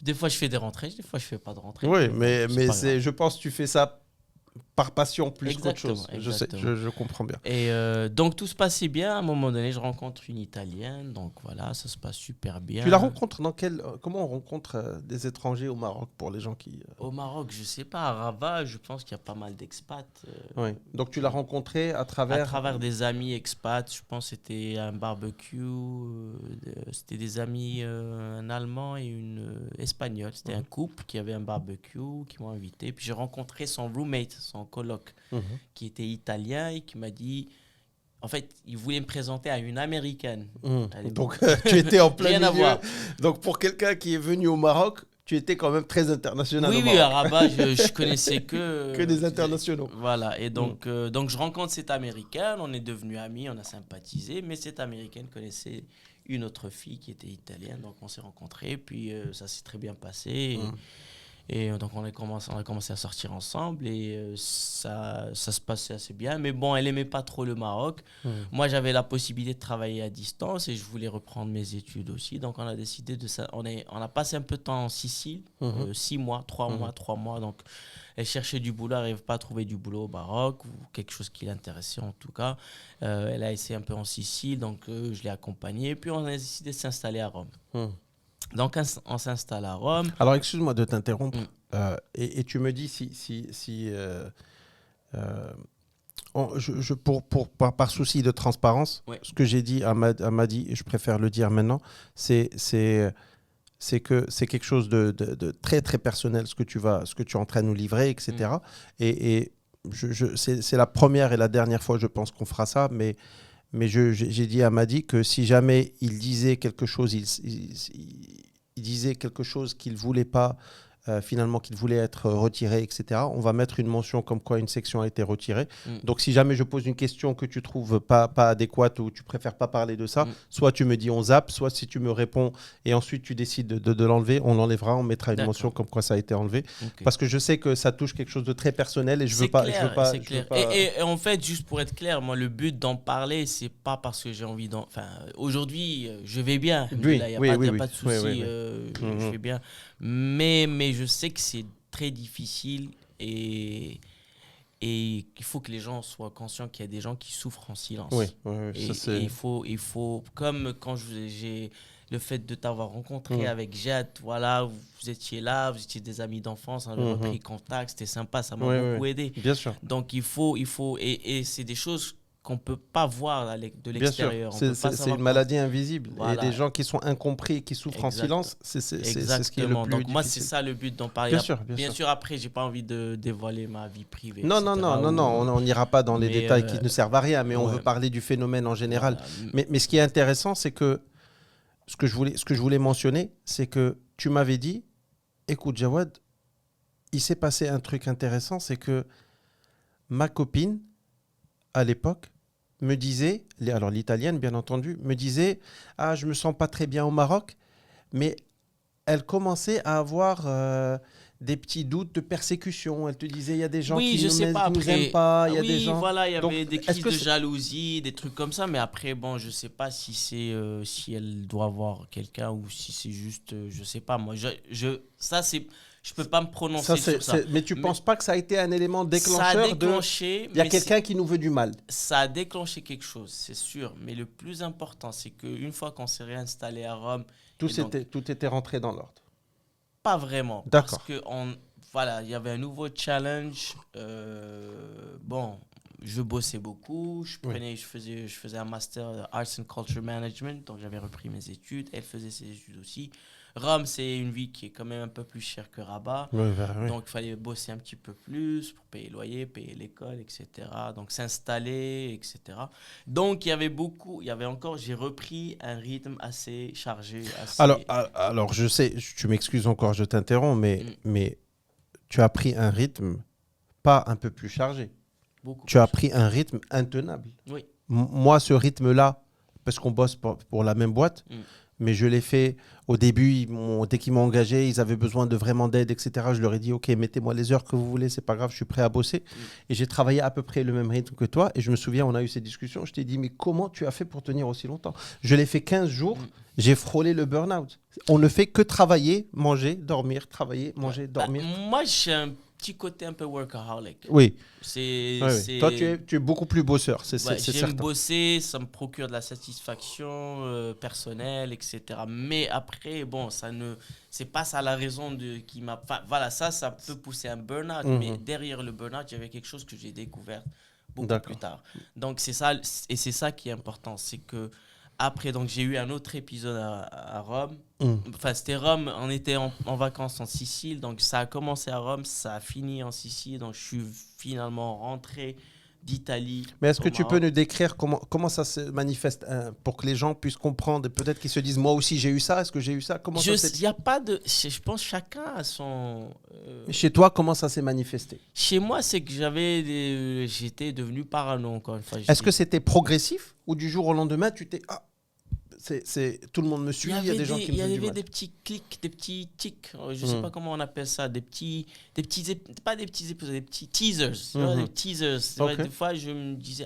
des fois je fais des rentrées, des fois je fais pas de rentrées. Oui, Bon, c'est pas grave. je pense que tu fais ça par passion plus qu'autre Exactement, chose. Je sais, exactement. je comprends bien. Et donc tout se passait bien. À un moment donné, je rencontre une Italienne. Donc voilà, ça se passe super bien. Tu la rencontres dans quel... Comment on rencontre des étrangers au Maroc pour les gens qui... Au Maroc, je sais pas. À Rabat, je pense qu'il y a pas mal d'expats. Oui. Donc tu l'as rencontré à À travers... travers des amis expats, je pense que c'était un barbecue. C'était des amis, un Allemand et une Espagnole. C'était un couple qui avait un barbecue, qui m'ont invité. Puis j'ai rencontré son roommate, son coloc, qui était italien et qui m'a dit... En fait, il voulait me présenter à une Américaine. À l'époque. Donc tu étais en plein Rien à milieu. voir. Donc pour quelqu'un qui est venu au Maroc, tu étais quand même très international Oui, au oui, à Maroc. Rabat, je connaissais que... Que des internationaux. Voilà, et donc je rencontre cette Américaine, on est devenus amis, on a sympathisé, mais cette Américaine connaissait une autre fille qui était italienne, donc on s'est rencontrés, puis ça s'est très bien passé. Et donc on a commencé à sortir ensemble et ça se passait assez bien. Mais bon, elle aimait pas trop le Maroc. Moi, j'avais la possibilité de travailler à distance et je voulais reprendre mes études aussi. Donc on a décidé de ça. On a passé un peu de temps en Sicile, 6 mois, 3 mois. Donc elle cherchait du boulot, elle n'arrivait pas à trouver du boulot au Maroc ou quelque chose qui l'intéressait en tout cas. Elle a essayé un peu en Sicile, donc je l'ai accompagnée. Puis on a décidé de s'installer à Rome. Donc, on s'installe à Rome. Alors, excuse-moi de t'interrompre. Et tu me dis si par souci de transparence, ce que j'ai dit à Madi, et je préfère le dire maintenant, c'est que c'est quelque chose de très, très personnel, ce que tu es en train de nous livrer, etc. Et c'est la première et la dernière fois, je pense, qu'on fera ça, mais j'ai dit à Madi que si jamais il disait quelque chose, il disait quelque chose qu'il ne voulait pas, finalement, qu'il voulait être retiré, etc., on va mettre une mention comme quoi une section a été retirée. Donc, si jamais je pose une question que tu trouves pas adéquate ou tu préfères pas parler de ça, soit tu me dis on zappe, soit si tu me réponds et ensuite tu décides de l'enlever, on l'enlèvera, on mettra une mention comme quoi ça a été enlevé. Okay. Parce que je sais que ça touche quelque chose de très personnel et je veux pas. C'est clair. Et en fait, juste pour être clair, moi, le but d'en parler, c'est pas parce que j'ai envie d'en. Enfin, aujourd'hui, je vais bien. Il n'y a pas de souci. Je vais bien. Mais je sais que c'est très difficile et il faut que les gens soient conscients qu'il y a des gens qui souffrent en silence. Et il faut, comme quand j'ai le fait de t'avoir rencontré avec Jade, voilà, vous étiez là, vous étiez des amis d'enfance, on avait repris contact, c'était sympa, ça m'a beaucoup aidé. Bien sûr. Donc il faut et c'est des choses qu'on ne peut pas voir de l'extérieur. C'est une maladie invisible. Voilà. Et des gens qui sont incompris, qui souffrent en silence, c'est ce qui est le plus Donc difficile. moi, c'est ça le but d'en parler. Bien sûr, après, je n'ai pas envie de dévoiler ma vie privée. Non, on n'ira pas dans les détails qui ne servent à rien, mais on veut parler du phénomène en général. Voilà. Mais ce qui est intéressant, c'est que ce que je voulais mentionner, c'est que tu m'avais dit, écoute Jawad, il s'est passé un truc intéressant, c'est que ma copine, à l'époque, me disait, alors l'italienne bien entendu, me disait « Ah, je me sens pas très bien au Maroc », mais elle commençait à avoir des petits doutes de persécution. Elle te disait « Il y a des gens qui nous aiment pas, il y a des gens… » voilà, il y avait des crises de jalousie, des trucs comme ça, mais après, bon, je sais pas si c'est si elle doit voir quelqu'un ou si c'est juste, je sais pas, moi, ça c'est… Je peux pas me prononcer sur ça. Mais tu penses pas que ça a été un élément Ça déclencheur a déclenché. Il y a quelqu'un qui nous veut du mal. Ça a déclenché quelque chose, c'est sûr. Mais le plus important, c'est qu'une fois qu'on s'est réinstallé à Rome, tout était rentré dans l'ordre. pas vraiment. D'accord. Parce que voilà, il y avait un nouveau challenge. Bon, je bossais beaucoup. Je faisais un master Arts and Culture Management, donc j'avais repris mes études. Elle faisait ses études aussi. Rome, c'est une ville qui est quand même un peu plus chère que Rabat. Oui. Donc, il fallait bosser un petit peu plus pour payer le loyer, payer l'école, etc. Donc, s'installer, etc. Donc, j'ai repris un rythme assez chargé. Alors, je sais, tu m'excuses encore, je t'interromps, mais tu as pris un rythme pas un peu plus chargé. Tu as pris un rythme intenable. Oui. Moi, ce rythme-là, parce qu'on bosse pour la même boîte, mais je l'ai fait au début, dès qu'ils m'ont engagé, ils avaient besoin de vraiment d'aide, etc. Je leur ai dit, OK, mettez-moi les heures que vous voulez, c'est pas grave, je suis prêt à bosser. Et j'ai travaillé à peu près le même rythme que toi. Et je me souviens, on a eu ces discussions, je t'ai dit, mais comment tu as fait pour tenir aussi longtemps? Je l'ai fait 15 jours, j'ai frôlé le burn-out. On ne fait que travailler, manger, dormir, travailler, manger, dormir. Moi, j'ai un petit côté un peu workaholic. Oui. Oui. Toi, tu es beaucoup plus bosseur, c'est j'aime certain. bosser, ça me procure de la satisfaction personnelle, etc. Mais après, bon, c'est pas ça la raison qui m'a... Voilà, ça peut pousser un burn-out. Mais derrière le burn-out, il y avait quelque chose que j'ai découvert beaucoup plus tard. Donc, c'est ça, et c'est ça qui est important. C'est que après, donc, j'ai eu un autre épisode à Rome. Enfin, c'était Rome, on était en vacances en Sicile. Donc, ça a commencé à Rome, ça a fini en Sicile. Donc, je suis finalement rentré d'Italie. Mais est-ce que tu peux nous décrire comment ça se manifeste pour que les gens puissent comprendre et peut-être qu'ils se disent moi aussi j'ai eu ça, est-ce que j'ai eu ça? Il n'y a pas de... Je pense que chacun a son... Chez toi, comment ça s'est manifesté? Chez moi, c'est que j'étais devenu parano encore une fois. Est-ce que c'était progressif ou du jour au lendemain tu t'es... tout le monde me suit, il y a des gens qui me veulent du mal. Il y avait des petits clics, des petits tics, je ne sais pas comment on appelle ça, pas des petits épisodes, des petits teasers. Des teasers. Okay. Des fois, je me disais,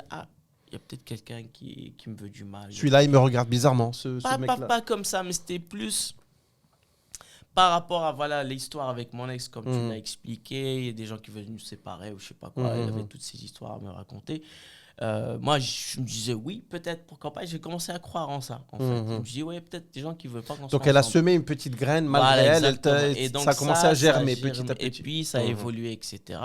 il y a peut-être quelqu'un qui me veut du mal. Celui-là, il me regarde bizarrement, ce mec-là. Pas comme ça, mais c'était plus par rapport à l'histoire avec mon ex, comme tu l'as expliqué. Il y a des gens qui veulent nous séparer ou je ne sais pas quoi. Il y avait toutes ces histoires à me raconter. Moi, je me disais oui, peut-être, pourquoi pas. J'ai commencé à croire en ça. En fait. Je me disais oui, peut-être des gens qui veulent pas qu'on soit Donc, elle a ensemble. semé une petite graine malgré elle. Et donc, ça a commencé à germer petit à petit. Et puis, ça a évolué, etc.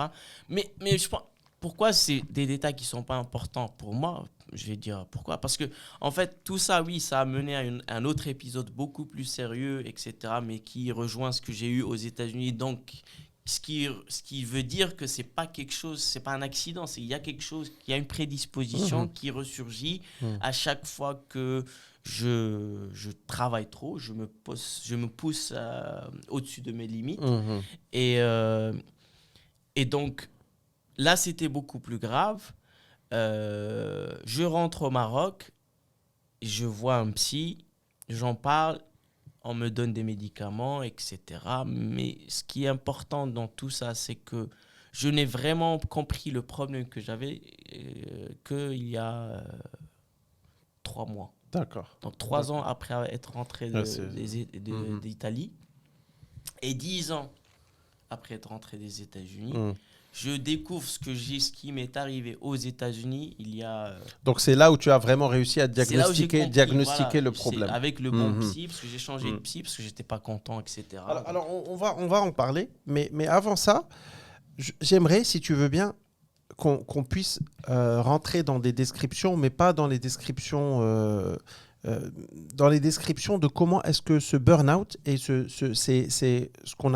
Mais je pense, pourquoi c'est des détails qui sont pas importants pour moi? Je vais dire pourquoi. Parce que, en fait, tout ça, oui, ça a mené à un autre épisode beaucoup plus sérieux, etc. Mais qui rejoint ce que j'ai eu aux États-Unis. Donc, ce qui veut dire que c'est pas quelque chose, c'est pas un accident, il y a quelque chose, il y a une prédisposition qui ressurgit à chaque fois que je travaille trop, je me pousse au-dessus de mes limites. Et donc, là, c'était beaucoup plus grave. Je rentre au Maroc, je vois un psy, j'en parle, on me donne des médicaments, etc. Mais ce qui est important dans tout ça, c'est que je n'ai vraiment compris le problème que j'avais qu'il y a 3 mois. D'accord. Donc 3 ans après être rentré d'Italie et 10 ans après être rentré des États-Unis, je découvre ce qui m'est arrivé aux États-Unis il y a... Donc, c'est là où tu as vraiment réussi à diagnostiquer le problème. Avec le bon psy, parce que j'ai changé de psy, parce que je n'étais pas content, etc. Alors on va en parler. Mais avant ça, j'aimerais, si tu veux bien, qu'on puisse rentrer dans des descriptions, mais pas dans les descriptions... dans les descriptions de comment est-ce que ce burn-out et c'est ce qu'on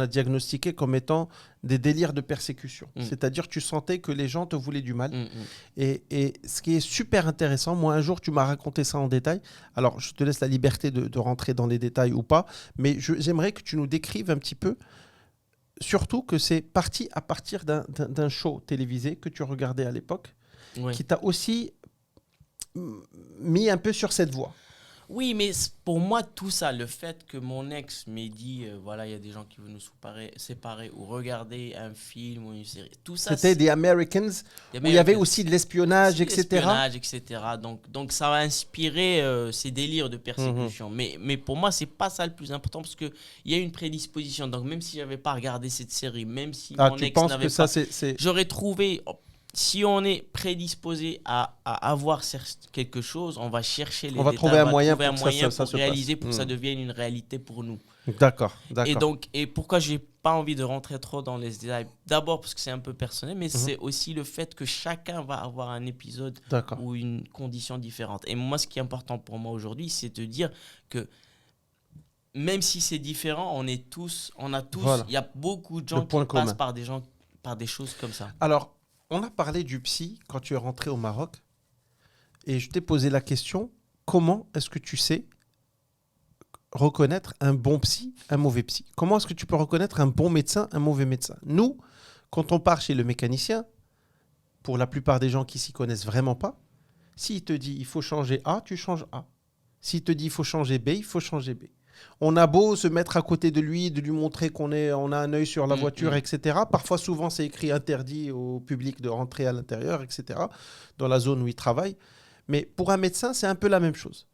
a diagnostiqué comme étant des délires de persécution. C'est-à-dire tu sentais que les gens te voulaient du mal. Et ce qui est super intéressant, moi un jour tu m'as raconté ça en détail. Alors je te laisse la liberté de rentrer dans les détails ou pas, mais j'aimerais que tu nous décrives un petit peu, surtout que c'est parti à partir d'un show télévisé que tu regardais à l'époque, qui t'a aussi mis un peu sur cette voie. Oui, mais pour moi, tout ça, le fait que mon ex m'ait dit, voilà, il y a des gens qui veulent nous séparer ou regarder un film ou une série, tout ça, C'était des Americans des où il y avait Americans, aussi de l'espionnage, aussi etc. l'espionnage, etc. Donc, ça a inspiré ces délires de Mhm. persécution. Mais pour moi, c'est pas ça le plus important parce qu'il y a une prédisposition. Donc, même si j'avais pas regardé cette série, même si Ah, mon tu ex penses que n'avait ça, pas, c'est... j'aurais trouvé. Si on est prédisposé à avoir quelque chose, on va chercher On les va détails, trouver on un va moyen trouver pour un que moyen ça pour se passe. réaliser, pour que ça devienne une réalité pour nous. D'accord, Et d'accord. donc, et pourquoi j'ai pas envie de rentrer trop dans les détails? D'abord parce que c'est un peu personnel, mais Mhm. c'est aussi le fait que chacun va avoir un épisode D'accord. ou une condition différente. Et moi, ce qui est important pour moi aujourd'hui, c'est de dire que même si c'est différent, Voilà, il y a beaucoup de le gens qui point passent commun. par des choses comme ça. Alors, on a parlé du psy quand tu es rentré au Maroc et je t'ai posé la question, comment est-ce que tu sais reconnaître un bon psy, un mauvais psy? Comment est-ce que tu peux reconnaître un bon médecin, un mauvais médecin? Nous, quand on part chez le mécanicien, pour la plupart des gens qui s'y connaissent vraiment pas, s'il te dit il faut changer A, tu changes A. S'il te dit il faut changer B, il faut changer B. On a beau se mettre à côté de lui, de lui montrer on a un œil sur la voiture, Mm. etc. Parfois, souvent, c'est écrit interdit au public de rentrer à l'intérieur, etc., dans la zone où il travaille. Mais pour un médecin, c'est un peu la même chose.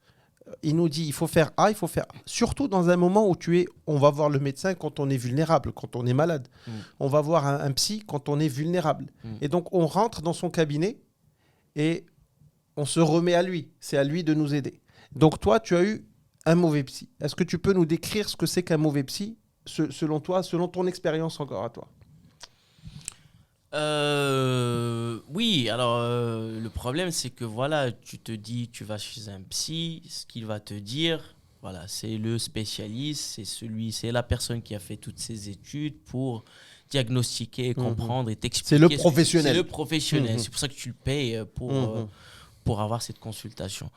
Il nous dit il faut faire A, il faut faire A. Surtout dans un moment où on va voir le médecin quand on est vulnérable, quand on est malade. Mm. On va voir un psy quand on est vulnérable. Mm. Et donc, on rentre dans son cabinet et on se remet à lui. C'est à lui de nous aider. Donc toi, tu as eu un mauvais psy. Est-ce que tu peux nous décrire ce que c'est qu'un mauvais psy, selon toi, selon ton expérience encore à toi? Oui, alors le problème c'est que voilà, tu te dis tu vas chez un psy, ce qu'il va te dire, voilà, c'est le spécialiste, c'est la personne qui a fait toutes ces études pour diagnostiquer, et comprendre et t'expliquer. C'est le professionnel. C'est le professionnel, Mhm. c'est pour ça que tu le payes Mhm. pour avoir cette consultation.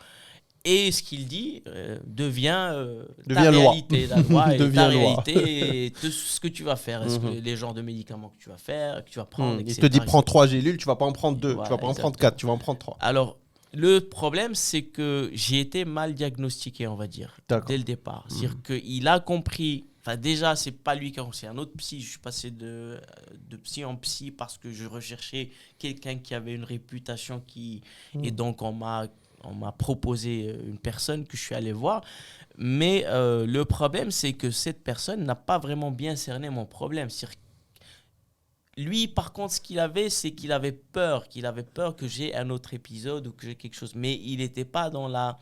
Et ce qu'il dit devient ta Devient loi. réalité, la loi et ta Devient loi. réalité et ce que tu vas faire. Est-ce que Mhm. les genres de médicaments que tu vas faire, que tu vas prendre, Il etc. te dit prends etc. 3 gélules, tu vas pas en prendre 2, tu Voilà, vas pas en prendre exactement. 4, tu vas en prendre 3. Alors, le problème, c'est que j'ai été mal diagnostiqué, on va dire, D'accord. dès le départ. C'est-à-dire qu'il a compris. Enfin, déjà, c'est pas lui qui a c'est un autre psy. Je suis passé de psy en psy parce que je recherchais quelqu'un qui avait une réputation et donc, on m'a proposé une personne que je suis allé voir. Mais le problème, c'est que cette personne n'a pas vraiment bien cerné mon problème. C'est-à-dire lui, par contre, ce qu'il avait, c'est qu'il avait peur. Qu'il avait peur que j'ai un autre épisode ou que j'ai quelque chose. Mais il n'était pas dans la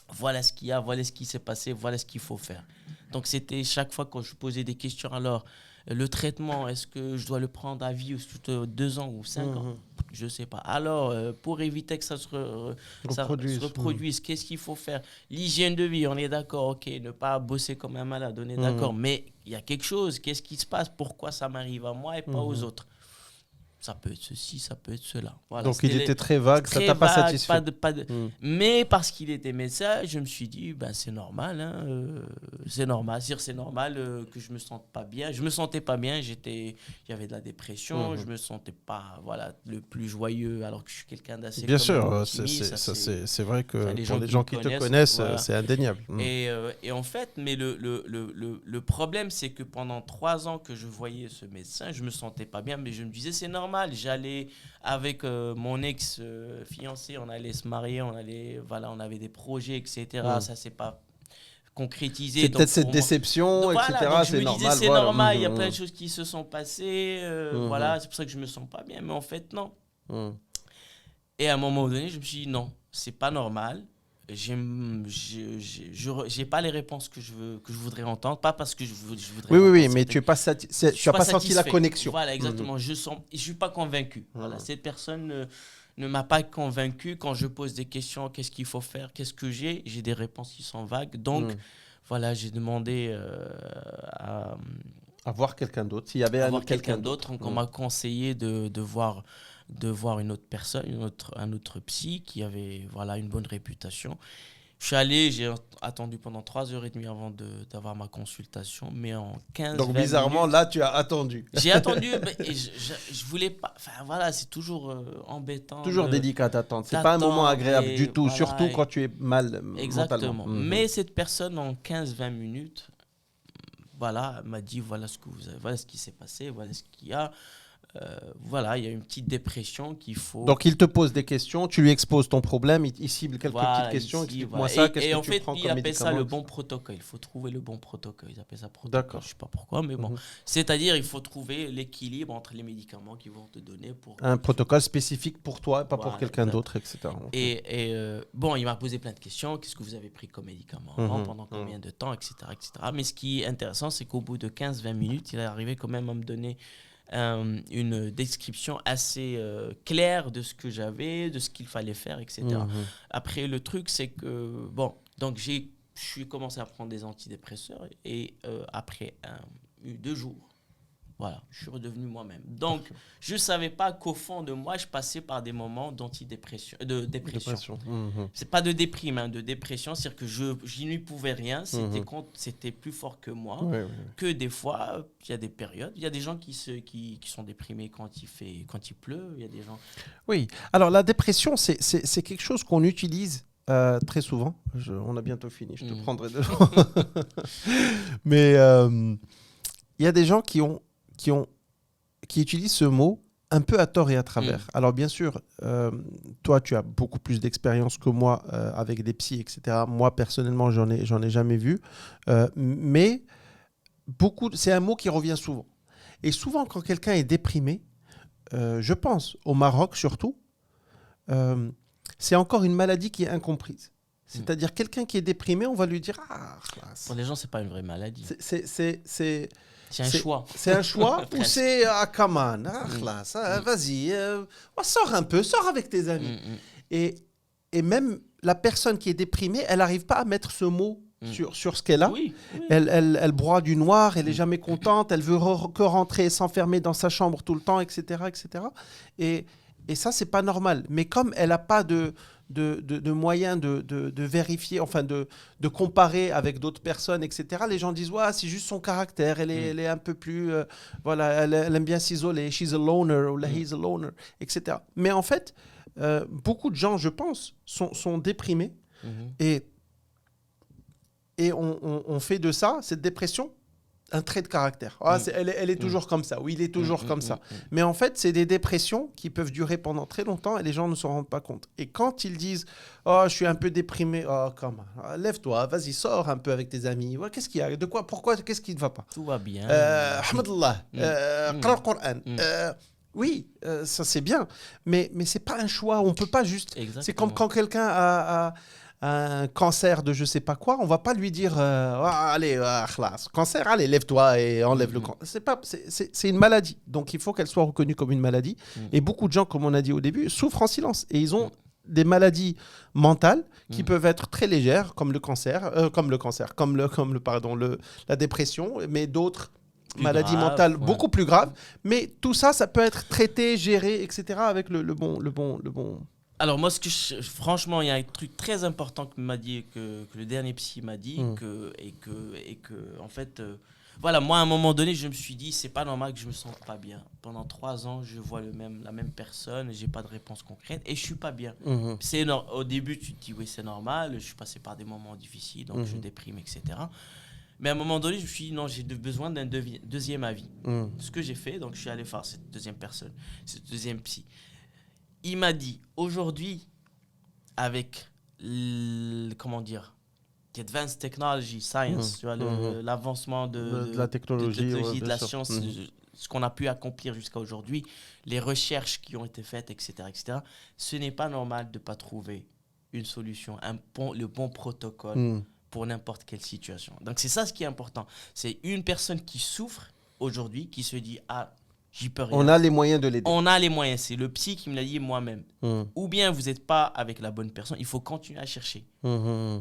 voilà ce qu'il y a, voilà ce qui s'est passé, voilà ce qu'il faut faire. Donc c'était chaque fois quand je posais des questions, alors le traitement, est-ce que je dois le prendre à vie ou surtout 2 ans ou 5 ans? Je ne sais pas. Alors pour éviter que ça se reproduise, qu'est-ce qu'il faut faire? L'hygiène de vie, on est d'accord, ok, ne pas bosser comme un malade, on est d'accord, mais il y a quelque chose, qu'est-ce qui se passe? Pourquoi ça m'arrive à moi et pas aux autres? Ça peut être ceci, ça peut être cela. Voilà, Donc il était très vague, ça t'a pas satisfait. Mais parce qu'il était médecin, je me suis dit, ben, c'est normal. Hein, c'est normal. C'est normal que je me sente pas bien. Je me sentais pas bien. Il y avait de la dépression. Je me sentais pas voilà, le plus joyeux alors que je suis quelqu'un d'assez bien sûr, optimiste. c'est vrai que ça, pour les gens qui te connaissent, voilà. c'est indéniable. Et en fait, mais le problème, c'est que pendant 3 ans que je voyais ce médecin, je me sentais pas bien, mais je me disais, c'est normal. J'allais avec mon ex-fiancé, on allait se marier, on avait des projets, etc. Ça s'est pas concrétisé. C'est peut-être cette déception, donc, etc. Donc je me normal, disais, c'est voilà. normal, il y a plein de choses qui se sont passées. Voilà, c'est pour ça que je me sens pas bien. Mais en fait, non. Et à un moment donné, je me suis dit, non, c'est pas normal. J'ai pas les réponses que je voudrais entendre, pas parce que je voudrais oui, mais tu n'as pas senti la connexion. Voilà, exactement. Je suis pas convaincu. Voilà, cette personne ne m'a pas convaincu. Quand je pose des questions, qu'est-ce qu'il faut faire, qu'est-ce que j'ai des réponses qui sont vagues. Donc voilà, j'ai demandé à voir quelqu'un d'autre. S'il y avait quelqu'un d'autre, donc on m'a conseillé de voir une autre personne, un autre psy qui avait voilà, une bonne réputation. Je suis allé, j'ai attendu pendant 3h30 avant d'avoir ma consultation, mais en 15 Donc, bizarrement, minutes, là, tu as attendu. j'ai attendu, mais et je voulais pas. Enfin, voilà, c'est toujours embêtant. Toujours délicat d'attendre. C'est pas un moment agréable du tout, voilà, surtout quand tu es mal exactement. mentalement. Mais cette personne, en 15-20 minutes, voilà, m'a dit voilà ce que vous avez, voilà ce qui s'est passé, voilà ce qu'il y a. Voilà, il y a une petite dépression qu'il faut. Donc, il te pose des questions, tu lui exposes ton problème, il cible quelques Voilà, petites questions. ici, Explique-moi voilà. ça, qu'est-ce Et que en tu fait, prends il comme appelle ça médicament, le etc. bon protocole. Il faut trouver le bon protocole. Ils appellent ça protocole. D'accord. Je ne sais pas pourquoi, mais bon. C'est-à-dire, il faut trouver l'équilibre entre les médicaments qu'ils vont te donner pour. Un protocole spécifique pour toi, pas pour Voilà, quelqu'un exact. d'autre, etc. Ok. Et bon, il m'a posé plein de questions. Qu'est-ce que vous avez pris comme médicament pendant combien de temps, etc., etc. Mais ce qui est intéressant, c'est qu'au bout de 15-20 minutes, il est arrivé quand même à me donner une description assez claire de ce que j'avais, de ce qu'il fallait faire, etc. Après, le truc, c'est que, bon, donc je suis commencé à prendre des antidépresseurs et après 2 jours, voilà, je suis redevenu moi-même. Donc, je ne savais pas qu'au fond de moi, je passais par des moments d'antidépression, de dépression. C'est pas de déprime, hein, de dépression, c'est-à-dire que je n'y pouvais rien, c'était plus fort que moi, que des fois, il y a des périodes, il y a des gens qui sont déprimés quand il pleut, il y a des gens... Oui, alors la dépression, c'est quelque chose qu'on utilise très souvent. On a bientôt fini, je te prendrai devant. Mais il y a des gens qui utilisent ce mot un peu à tort et à travers. Alors bien sûr, toi, tu as beaucoup plus d'expérience que moi avec des psys, etc. Moi, personnellement, j'en ai jamais vu. Mais c'est un mot qui revient souvent. Et souvent, quand quelqu'un est déprimé, je pense, au Maroc surtout, c'est encore une maladie qui est incomprise. C'est-à-dire quelqu'un qui est déprimé, on va lui dire « Ah, pour les gens, c'est pas une vraie maladie. C'est un choix. C'est un choix ou c'est come on, vas-y, sors un peu, sors avec tes amis. Et même la personne qui est déprimée, elle n'arrive pas à mettre ce mot sur ce qu'elle a. Oui. Elle broie du noir, elle n'est jamais contente, elle veut que rentrer et s'enfermer dans sa chambre tout le temps, etc. etc. Et ça, c'est pas normal. Mais comme elle n'a pas de moyens de vérifier, enfin de comparer avec d'autres personnes, etc. Les gens disent, ouais, c'est juste son caractère, elle est un peu plus, voilà, elle aime bien s'isoler, she's a loner, ou he's a loner, etc. Mais en fait, beaucoup de gens, je pense, sont déprimés et on fait de ça, cette dépression, un trait de caractère. Elle est toujours comme ça. Oui, il est toujours comme ça. Mais en fait, c'est des dépressions qui peuvent durer pendant très longtemps et les gens ne s'en rendent pas compte. Et quand ils disent « Oh, je suis un peu déprimé. Oh, comment lève-toi, vas-y, sors un peu avec tes amis. Ouais, qu'est-ce qu'il y a? De quoi? Pourquoi? Qu'est-ce qui ne va pas ?» Tout va bien. Ahmadullah, qra al-Qur'an. Oui, ça c'est bien. Mais c'est pas un choix. On peut pas juste... Exactement. C'est comme quand quelqu'un a un cancer de je sais pas quoi, on va pas lui dire allez, cancer, allez, lève-toi et enlève le cancer. C'est une maladie, donc il faut qu'elle soit reconnue comme une maladie. Et beaucoup de gens, comme on a dit au début, souffrent en silence et ils ont des maladies mentales qui peuvent être très légères, comme le cancer, la dépression, mais d'autres maladies mentales beaucoup plus graves. Mais tout ça, ça peut être traité, géré, etc. avec le bon. Alors moi, franchement, il y a un truc très important que le dernier psy m'a dit, et que en fait, voilà, moi à un moment donné, je me suis dit, c'est pas normal que je me sente pas bien. Pendant 3 ans, je vois la même personne, j'ai pas de réponse concrète et je suis pas bien. Au début, tu te dis oui, c'est normal, je suis passé par des moments difficiles, donc je déprime, etc. Mais à un moment donné, je me suis dit non, j'ai besoin d'un deuxième avis. Ce que j'ai fait, donc je suis allé voir cette deuxième personne, cette deuxième psy. Il m'a dit, aujourd'hui, avec, advanced technology, science, tu vois, l'avancement de la technologie, de la science, ce qu'on a pu accomplir jusqu'à aujourd'hui, les recherches qui ont été faites, etc., etc., ce n'est pas normal de ne pas trouver une solution, le bon protocole pour n'importe quelle situation. Donc, c'est ça ce qui est important. C'est une personne qui souffre aujourd'hui, qui se dit, j'y peux rien. On a les moyens de l'aider. On a les moyens. C'est le psy qui me l'a dit moi-même. Ou bien vous n'êtes pas avec la bonne personne. Il faut continuer à chercher.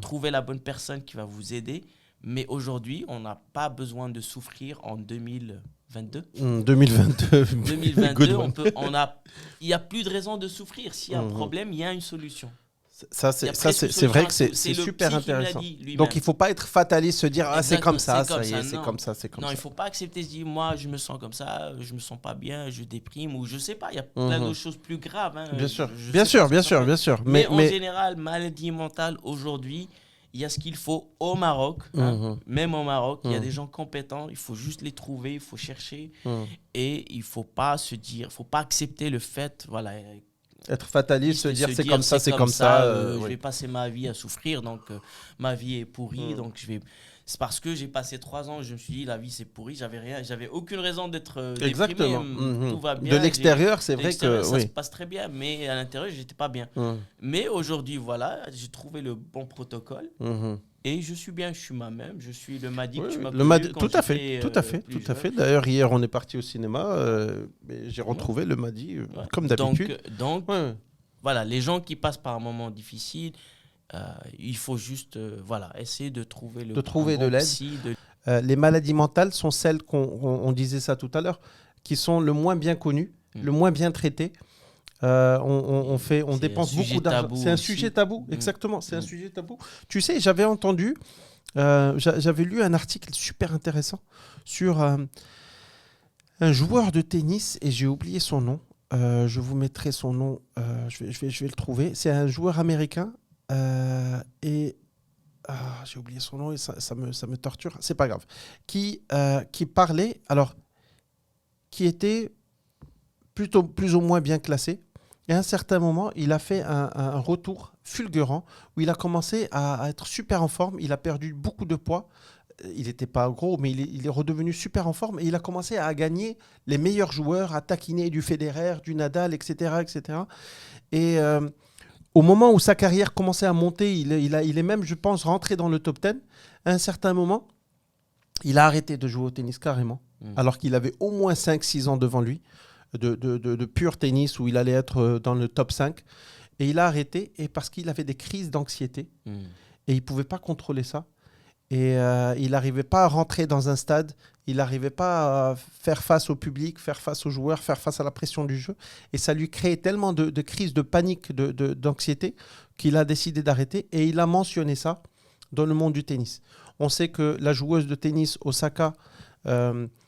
Trouver la bonne personne qui va vous aider. Mais aujourd'hui, on n'a pas besoin de souffrir en 2022. 2022. 2022, il n'y a plus de raison de souffrir. S'il y a un problème, il y a une solution. C'est vrai que c'est super intéressant. Donc, il ne faut pas être fataliste, se dire, c'est comme ça, c'est comme ça. Non, il ne faut pas accepter, se dire, moi, je me sens comme ça, je ne me sens pas bien, je déprime, ou je ne sais pas, il y a plein d'autres choses plus graves. Hein. Bien sûr. Mais en général, maladie mentale, aujourd'hui, il y a ce qu'il faut au Maroc. Hein. Même au Maroc, il y a des gens compétents, il faut juste les trouver, il faut chercher. Et il ne faut pas se dire, il ne faut pas accepter le fait, voilà, être fataliste, se dire c'est comme ça, c'est comme ça. Je vais passer ma vie à souffrir, donc ma vie est pourrie, donc je vais. C'est parce que j'ai passé 3 ans, je me suis dit la vie c'est pourri, j'avais aucune raison d'être déprimé. Tout va bien. De l'extérieur, c'est vrai que ça se passe très bien, mais à l'intérieur j'étais pas bien. Mais aujourd'hui voilà, j'ai trouvé le bon protocole. Et je suis bien, je suis moi-même, je suis le Madi que tu m'as connu quand tout à fait. D'ailleurs, hier, on est parti au cinéma, j'ai retrouvé le Madi, comme d'habitude. Donc voilà, les gens qui passent par un moment difficile, il faut juste essayer de trouver de l'aide. Les maladies mentales sont celles on disait ça tout à l'heure, qui sont le moins bien connues, le moins bien traitées. On dépense beaucoup d'argent. C'est un sujet tabou, exactement. C'est un sujet tabou. Tu sais, j'avais entendu, j'avais lu un article super intéressant sur un joueur de tennis, et j'ai oublié son nom. Je vous mettrai son nom, je vais le trouver. C'est un joueur américain j'ai oublié son nom et ça me torture. C'est pas grave. Qui parlait, alors, qui était plus ou moins bien classé. Et à un certain moment, il a fait un retour fulgurant où il a commencé à être super en forme. Il a perdu beaucoup de poids. Il n'était pas gros, mais il est redevenu super en forme. Et il a commencé à gagner les meilleurs joueurs, à taquiner du Federer, du Nadal, etc. Et au moment où sa carrière commençait à monter, il est même, je pense, rentré dans le top 10. À un certain moment, il a arrêté de jouer au tennis carrément, alors qu'il avait au moins 5-6 ans devant lui. De pur tennis où il allait être dans le top 5. Et il a arrêté parce qu'il avait des crises d'anxiété. Et il ne pouvait pas contrôler ça. Et il n'arrivait pas à rentrer dans un stade. Il n'arrivait pas à faire face au public, faire face aux joueurs, faire face à la pression du jeu. Et ça lui créait tellement de crises de panique, d'anxiété, qu'il a décidé d'arrêter. Et il a mentionné ça dans le monde du tennis. On sait que la joueuse de tennis, Osaka,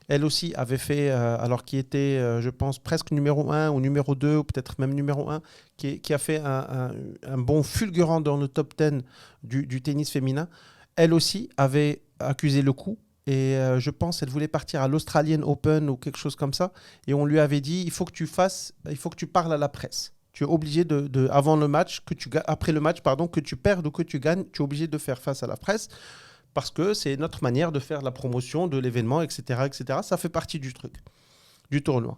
elle aussi avait fait, alors qui était, je pense, presque numéro 1 ou numéro 2, ou peut-être même numéro 1, qui a fait un bond fulgurant dans le top 10 du tennis féminin. Elle aussi avait accusé le coup. Et je pense qu'elle voulait partir à l'Australian Open ou quelque chose comme ça. Et on lui avait dit, il faut que tu parles à la presse. Tu es obligé avant le match, après le match, que tu perdes ou que tu gagnes, tu es obligé de faire face à la presse. Parce que c'est notre manière de faire la promotion de l'événement, etc. Ça fait partie du truc, du tournoi.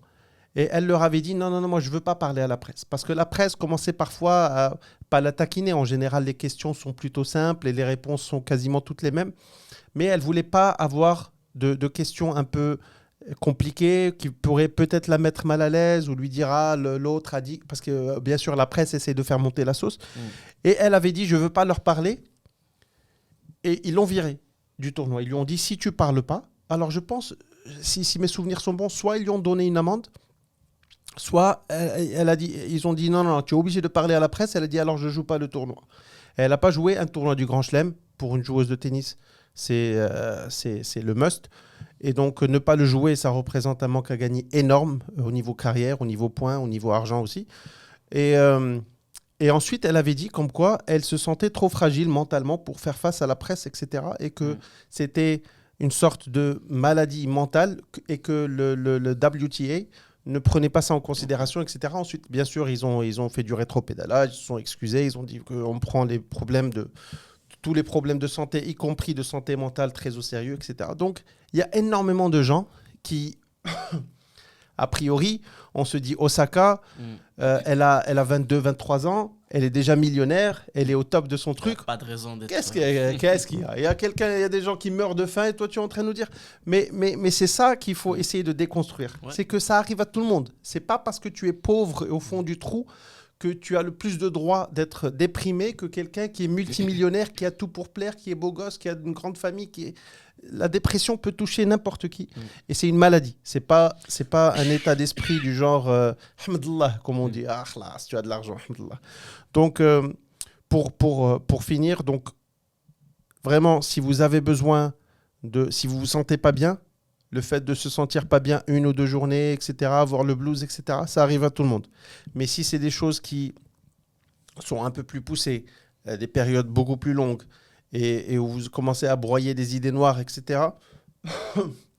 Et elle leur avait dit, non, moi, je ne veux pas parler à la presse. Parce que la presse commençait parfois à pas la taquiner. En général, les questions sont plutôt simples et les réponses sont quasiment toutes les mêmes. Mais elle ne voulait pas avoir de questions un peu compliquées qui pourraient peut-être la mettre mal à l'aise ou lui dire, l'autre a dit... Parce que, bien sûr, la presse essaie de faire monter la sauce. Et elle avait dit, je ne veux pas leur parler. Et ils l'ont viré du tournoi. Ils lui ont dit, si tu ne parles pas, alors je pense, si mes souvenirs sont bons, soit ils lui ont donné une amende, soit ils ont dit, non, tu es obligé de parler à la presse. Elle a dit, alors je ne joue pas le tournoi. Et elle n'a pas joué un tournoi du Grand Chelem. Pour une joueuse de tennis, c'est le must. Et donc, ne pas le jouer, ça représente un manque à gagner énorme au niveau carrière, au niveau points, au niveau argent aussi. Et ensuite, elle avait dit comme quoi elle se sentait trop fragile mentalement pour faire face à la presse, etc. Et que c'était une sorte de maladie mentale et que le WTA ne prenait pas ça en considération, etc. Ensuite, bien sûr, ils ont fait du rétropédalage, ils se sont excusés, ils ont dit qu'on prend tous les problèmes de santé, y compris de santé mentale, très au sérieux, etc. Donc, il y a énormément de gens qui... A priori, on se dit Osaka, elle a 22, 23 ans, elle est déjà millionnaire, elle est au top de son truc. Pas de raison d'être... Qu'est-ce qu'il y a ? Il y a des gens qui meurent de faim et toi tu es en train de nous dire. Mais c'est ça qu'il faut essayer de déconstruire. Ouais. C'est que ça arrive à tout le monde. C'est pas parce que tu es pauvre et au fond du trou que tu as le plus de droit d'être déprimé que quelqu'un qui est multimillionnaire, qui a tout pour plaire, qui est beau gosse, qui a une grande famille, La dépression peut toucher n'importe qui. Et c'est une maladie. C'est pas un état d'esprit du genre Hamdallah, comme on dit. Ah, là, si tu as de l'argent, Hamdallah. Donc, pour finir, donc vraiment, si vous avez besoin si vous vous sentez pas bien, le fait de se sentir pas bien 1 ou 2 journées, etc., avoir le blues, etc., ça arrive à tout le monde. Mais si c'est des choses qui sont un peu plus poussées, des périodes beaucoup plus longues, et où vous commencez à broyer des idées noires, etc.,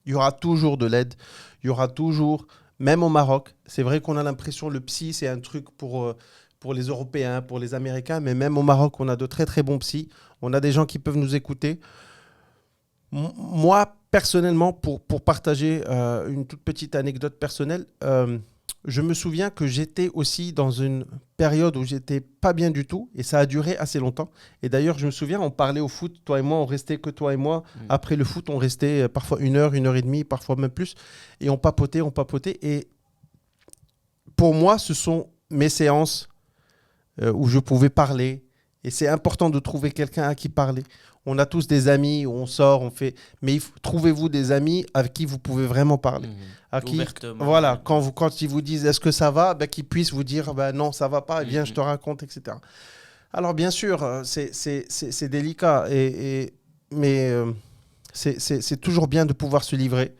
il y aura toujours de l'aide. Il y aura toujours, même au Maroc, c'est vrai qu'on a l'impression le psy, c'est un truc pour les Européens, pour les Américains, mais même au Maroc, on a de très très bons psys. On a des gens qui peuvent nous écouter. Moi, personnellement, pour partager une toute petite anecdote personnelle, je me souviens que j'étais aussi dans une période où j'étais pas bien du tout et ça a duré assez longtemps. Et d'ailleurs, je me souviens, on parlait au foot, toi et moi, on restait que toi et moi. Après le foot, on restait parfois 1 heure, 1 heure et demie, parfois même plus. Et on papotait, on papotait. Et pour moi, ce sont mes séances où je pouvais parler. Et c'est important de trouver quelqu'un à qui parler. On a tous des amis, on sort, on fait. Mais trouvez-vous des amis avec qui vous pouvez vraiment parler. À qui, voilà, quand ils vous disent est-ce que ça va, qu'ils puissent vous dire non, ça va pas, viens, je te raconte, etc. Alors, bien sûr, c'est délicat, mais c'est toujours bien de pouvoir se livrer.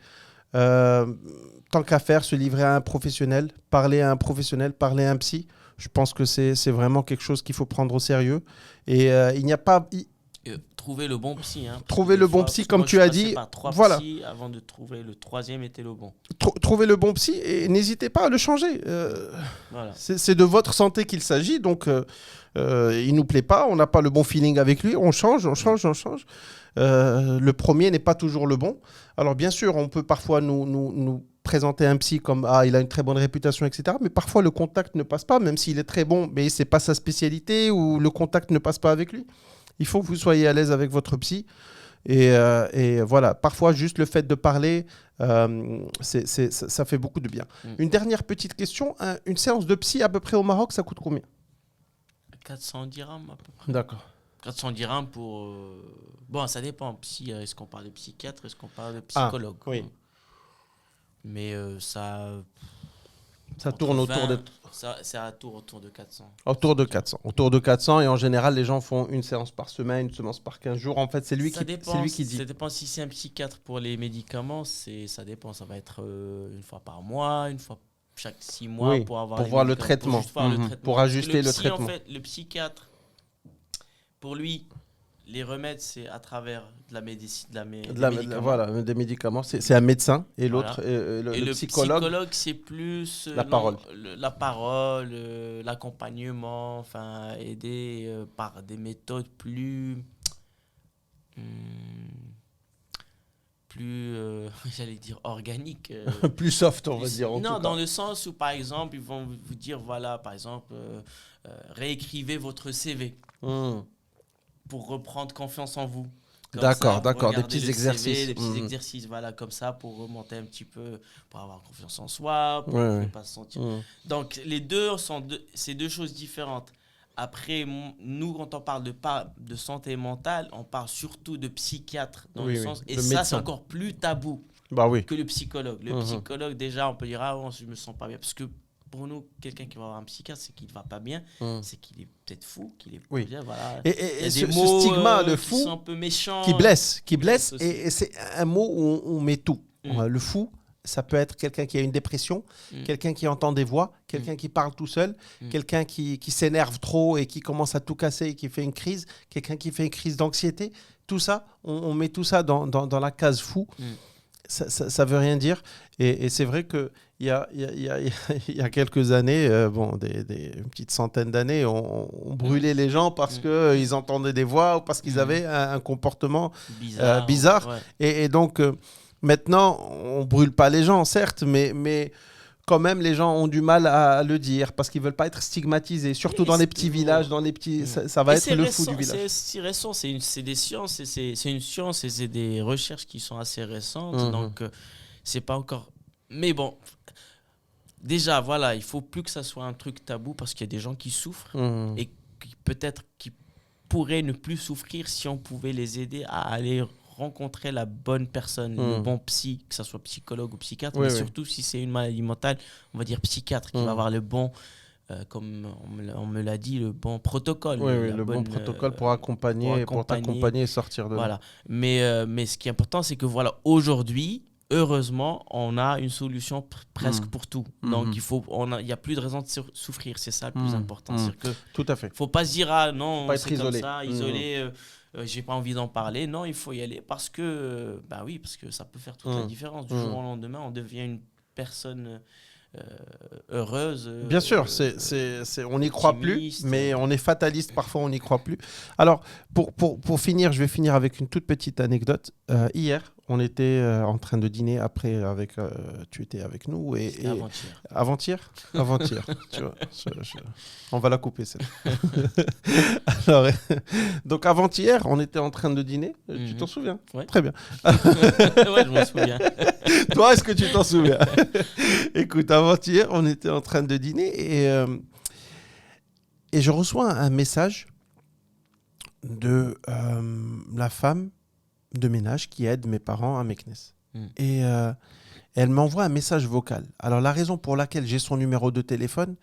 Tant qu'à faire, se livrer à un professionnel, parler à un psy. Je pense que c'est vraiment quelque chose qu'il faut prendre au sérieux. Et il n'y a pas... Trouver le bon psy. Trouver le bon psy, comme tu as dit. Par 3 voilà. psys avant de trouver le 3e était le bon. Trouver le bon psy et n'hésitez pas à le changer. Voilà. C'est de votre santé qu'il s'agit. Donc, il ne nous plaît pas, on n'a pas le bon feeling avec lui. On change. Le premier n'est pas toujours le bon. Alors, bien sûr, on peut parfois nous présenter un psy comme il a une très bonne réputation, etc. Mais parfois, le contact ne passe pas, même s'il est très bon, mais ce n'est pas sa spécialité ou le contact ne passe pas avec lui. Il faut que vous soyez à l'aise avec votre psy. Et voilà, parfois, juste le fait de parler, ça fait beaucoup de bien. Une dernière petite question. Une séance de psy, à peu près au Maroc, ça coûte combien ? 400 dirhams, à peu près. D'accord. 400 dirhams pour... Bon, ça dépend. Psy, est-ce qu'on parle de psychiatre ? Est-ce qu'on parle de psychologue ? Oui. Mais ça tourne autour de... C'est un tour autour de 400. Autour de 400. Et en général, les gens font une séance par semaine, une séance par 15 jours. En fait, c'est lui qui dit. Ça dépend si c'est un psychiatre pour les médicaments. Ça dépend. Ça va être 1 fois par mois, 1 fois chaque 6 mois oui, pour avoir voir le traitement. Pour ajuster le traitement. En fait, le psychiatre, pour lui... Les remèdes, c'est à travers de la médecine, médicaments. Voilà, des médicaments. C'est un médecin et l'autre, le psychologue, c'est plus la parole, l'accompagnement, enfin aider par des méthodes plus, j'allais dire organiques. Plus soft, on va dire. Non, dans le sens où, par exemple, ils vont vous dire, voilà, par exemple, réécrivez votre CV. Pour reprendre confiance en vous. D'accord, des petits exercices. Des petits exercices, voilà, comme ça, pour remonter un petit peu, pour avoir confiance en soi, pour ne pas se sentir... Donc, les deux c'est 2 choses différentes. Après, nous, quand on parle de santé mentale, on parle surtout de psychiatre, dans le sens... Et ça, c'est encore plus tabou que le psychologue. Le psychologue, déjà, on peut dire, je me sens pas bien. Parce que pour nous, quelqu'un qui va avoir un psychiatre, c'est qu'il ne va pas bien, c'est qu'il est peut-être fou, qu'il est bien, voilà. Et ce stigma, le fou, un peu méchant, qui blesse et c'est un mot où on met tout. Le fou, ça peut être quelqu'un qui a une dépression, quelqu'un qui entend des voix, quelqu'un qui parle tout seul, quelqu'un qui s'énerve trop et qui commence à tout casser et qui fait une crise, quelqu'un qui fait une crise d'anxiété. Tout ça, on met tout ça dans la case fou. Ça veut rien dire. Et c'est vrai qu'il y a quelques années, une petite centaine d'années, on brûlait les gens parce qu'ils entendaient des voix ou parce qu'ils avaient un comportement bizarre. Ouais. Et donc, maintenant, on ne brûle pas les gens, certes, mais quand même, les gens ont du mal à le dire parce qu'ils ne veulent pas être stigmatisés, surtout dans les petits villages, ça va être le fou du village. C'est récent, c'est des sciences, c'est une science et c'est des recherches qui sont assez récentes, donc c'est pas encore... Mais bon, déjà, voilà, il faut plus que ça soit un truc tabou parce qu'il y a des gens qui souffrent et peut-être qui pourraient ne plus souffrir si on pouvait les aider à aller rencontrer la bonne personne, le bon psy, que ce soit psychologue ou psychiatre, mais surtout si c'est une maladie mentale, on va dire psychiatre, qui va avoir le bon comme on me l'a dit, le bon protocole. Oui, le bon protocole pour accompagner, pour t'accompagner et sortir de là. Voilà. Mais ce qui est important, c'est que voilà, aujourd'hui, heureusement, on a une solution presque pour tout. Donc, il n'y a plus de raison de souffrir. C'est ça le plus important. C'est que tout à fait. Faut pas se dire, ah non, pas c'est être comme isolé. ça, isolé, j'ai pas envie d'en parler. Non, il faut y aller parce que, bah oui, parce que ça peut faire toute la différence. Du jour au lendemain, on devient une personne heureuse. Bien sûr, on n'y croit plus, mais on est fataliste parfois, on n'y croit plus. Alors, pour finir, je vais finir avec une toute petite anecdote. Hier, on était en train de dîner après, tu étais avec nous. Avant-hier. Avant-hier. Tu vois, on va la couper, celle. Alors, donc, avant-hier, on était en train de dîner. Tu t'en souviens? Ouais. Très bien. Ouais, je m'en souviens. Toi, est-ce que tu t'en souviens? Écoute, avant-hier, on était en train de dîner et je reçois un message de la femme de ménage qui aide mes parents à Meknes. Et elle m'envoie un message vocal. Alors, la raison pour laquelle j'ai son numéro de téléphone,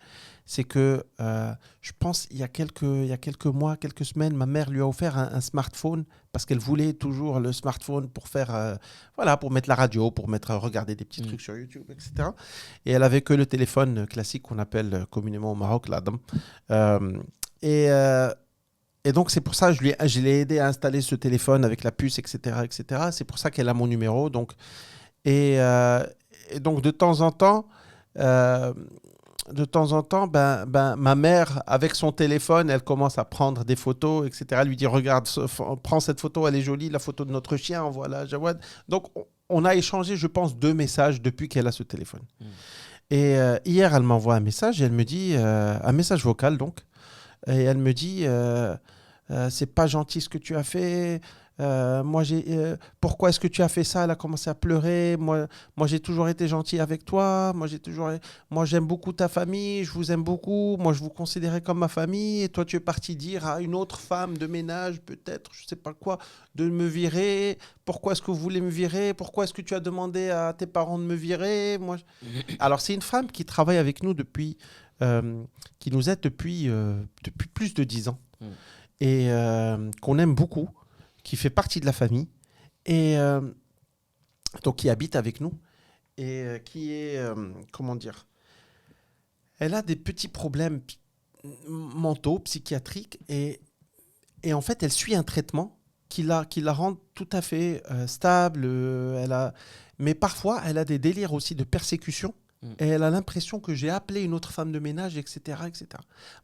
c'est que je pense il y a quelques mois, quelques semaines, ma mère lui a offert un smartphone parce qu'elle voulait toujours le smartphone pour faire, pour mettre la radio, pour regarder des petits trucs sur YouTube, etc. Et elle avait que le téléphone classique qu'on appelle communément au Maroc l'Adam. Et donc, c'est pour ça que je l'ai aidé à installer ce téléphone avec la puce, etc. etc. C'est pour ça qu'elle a mon numéro. Donc, et donc, de temps en temps, ma mère, avec son téléphone, elle commence à prendre des photos, etc. Elle lui dit, regarde, prends cette photo, elle est jolie, la photo de notre chien, voilà, Jawad. Donc, on a échangé, je pense, 2 messages depuis qu'elle a ce téléphone. Et hier, elle m'envoie un message et elle me dit, un message vocal donc, et elle me dit, c'est pas gentil ce que tu as fait. Pourquoi est-ce que tu as fait ça? Elle a commencé à pleurer. Moi j'ai toujours été gentil avec toi. Moi, j'aime beaucoup ta famille. Je vous aime beaucoup. Moi, je vous considérais comme ma famille. Et toi, tu es parti dire à une autre femme de ménage, peut-être, je sais pas quoi, de me virer. Pourquoi est-ce que vous voulez me virer? Pourquoi est-ce que tu as demandé à tes parents de me virer? Alors, c'est une femme qui travaille avec nous qui nous aide depuis plus de 10 ans. Et qu'on aime beaucoup, qui fait partie de la famille, et donc qui habite avec nous, et qui est, comment dire, elle a des petits problèmes mentaux, psychiatriques, et en fait, elle suit un traitement qui la rend tout à fait stable, mais parfois, elle a des délires aussi de persécution. Et elle a l'impression que j'ai appelé une autre femme de ménage, etc., etc.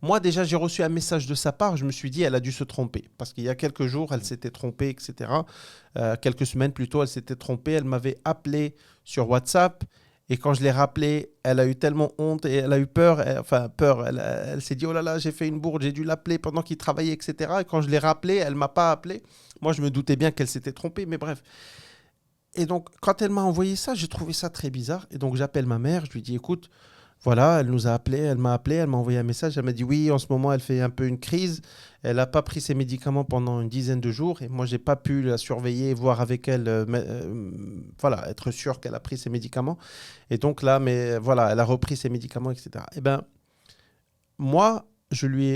Moi, déjà, j'ai reçu un message de sa part. Je me suis dit, elle a dû se tromper. Parce qu'il y a quelques jours, elle s'était trompée, etc. Quelques semaines plus tôt, elle s'était trompée. Elle m'avait appelé sur WhatsApp. Et quand je l'ai rappelée, elle a eu tellement honte et elle a eu peur. Elle s'est dit, oh là là, j'ai fait une bourde, j'ai dû l'appeler pendant qu'il travaillait, etc. Et quand je l'ai rappelée, elle ne m'a pas appelé. Moi, je me doutais bien qu'elle s'était trompée, mais bref. Et donc, quand elle m'a envoyé ça, j'ai trouvé ça très bizarre. Et donc, j'appelle ma mère, je lui dis, écoute, voilà, elle nous a appelé, elle m'a envoyé un message. Elle m'a dit, oui, en ce moment, elle fait un peu une crise. Elle n'a pas pris ses médicaments pendant une dizaine de jours. Et moi, je n'ai pas pu la surveiller, voir avec elle, être sûr qu'elle a pris ses médicaments. Et donc là, elle a repris ses médicaments, etc. Eh bien, moi,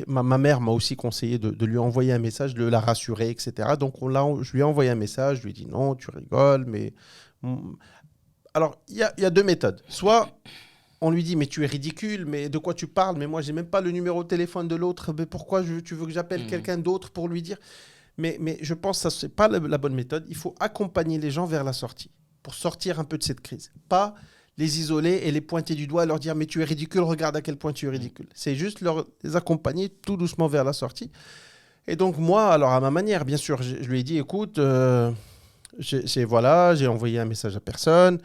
ma mère m'a aussi conseillé de lui envoyer un message, de la rassurer, etc. Donc, je lui ai envoyé un message, je lui ai dit non, tu rigoles, mais... Alors, il y a 2 méthodes. Soit on lui dit, mais tu es ridicule, mais de quoi tu parles? Mais moi, j'ai même pas le numéro de téléphone de l'autre. Mais pourquoi tu veux que j'appelle quelqu'un d'autre pour lui dire? Mais je pense que ce n'est pas la bonne méthode. Il faut accompagner les gens vers la sortie, pour sortir un peu de cette crise. Pas les isoler et les pointer du doigt et leur dire « mais tu es ridicule, regarde à quel point tu es ridicule ». C'est juste les accompagner tout doucement vers la sortie. Et donc moi, alors à ma manière, bien sûr, je lui ai dit « écoute, j'ai envoyé un message à personne,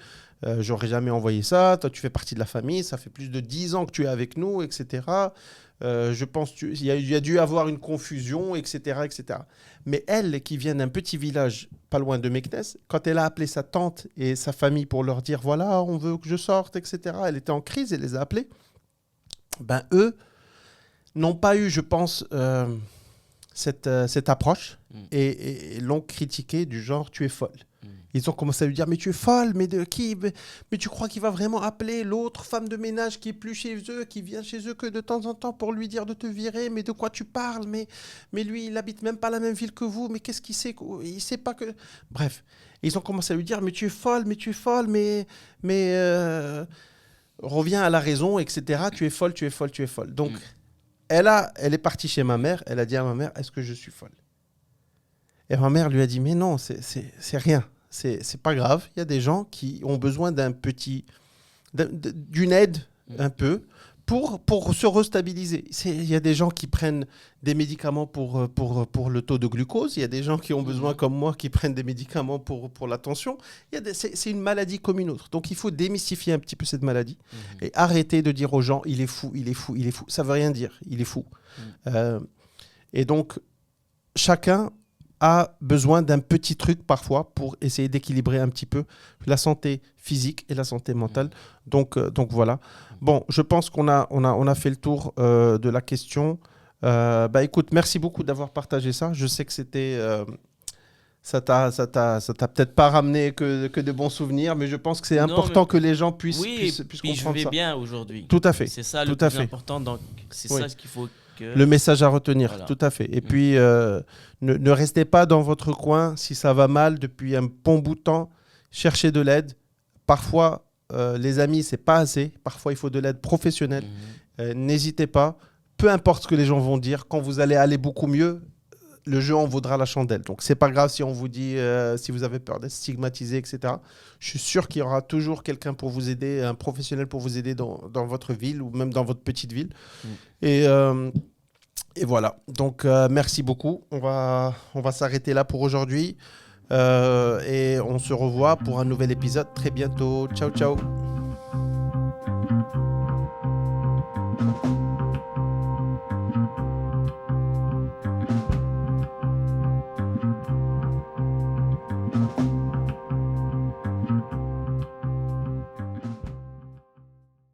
j'aurais jamais envoyé ça, toi tu fais partie de la famille, ça fait plus de 10 ans que tu es avec nous, etc. Je pense qu'il y a dû avoir une confusion, etc., etc. » Mais elle, qui vient d'un petit village pas loin de Meknes, quand elle a appelé sa tante et sa famille pour leur dire « voilà, on veut que je sorte, etc. » Elle était en crise, elle les a appelés. Ben, eux n'ont pas eu, je pense, cette approche et l'ont critiquée du genre « tu es folle ». Ils ont commencé à lui dire, mais tu es folle, mais de qui? Mais tu crois qu'il va vraiment appeler l'autre femme de ménage qui est plus chez eux, qui vient chez eux que de temps en temps pour lui dire de te virer? Mais de quoi tu parles? Mais lui, il habite même pas la même ville que vous. Mais qu'est-ce qu'il sait? Il sait pas que... Bref, ils ont commencé à lui dire, mais tu es folle, mais reviens à la raison, etc. Tu es folle, tu es folle, tu es folle. Donc, elle est partie chez ma mère. Elle a dit à ma mère, est-ce que je suis folle? Et ma mère lui a dit, mais non, c'est rien. C'est pas grave. Il y a des gens qui ont besoin d'une aide un peu pour se restabiliser. Il y a des gens qui prennent des médicaments pour le taux de glucose. Il y a des gens qui ont besoin, comme moi, qui prennent des médicaments pour la tension. C'est une maladie comme une autre. Donc, il faut démystifier un petit peu cette maladie et arrêter de dire aux gens, il est fou, il est fou, il est fou. Ça veut rien dire, il est fou. Et donc, chacun a besoin d'un petit truc parfois pour essayer d'équilibrer un petit peu la santé physique et la santé mentale. Donc voilà. Bon, je pense qu'on a fait le tour de la question. Écoute, merci beaucoup d'avoir partagé ça. Je sais que c'était... ça t'a peut-être pas ramené que de bons souvenirs, mais je pense que c'est important que les gens puissent comprendre ça. Je vais bien aujourd'hui. Tout à fait. C'est ça le plus important. Donc, c'est ça ce qu'il faut... Le message à retenir, voilà. Tout à fait. Et puis, ne restez pas dans votre coin si ça va mal depuis un bon bout de temps. Cherchez de l'aide. Parfois, les amis, c'est pas assez. Parfois, il faut de l'aide professionnelle. N'hésitez pas. Peu importe ce que les gens vont dire, quand vous allez aller beaucoup mieux, le jeu en vaudra la chandelle. Donc, c'est pas grave si on vous dit, si vous avez peur d'être stigmatisé, etc. Je suis sûr qu'il y aura toujours quelqu'un pour vous aider, un professionnel pour vous aider dans votre ville ou même dans votre petite ville. Et voilà. Donc, merci beaucoup. On va s'arrêter là pour aujourd'hui. Et on se revoit pour un nouvel épisode très bientôt. Ciao, ciao.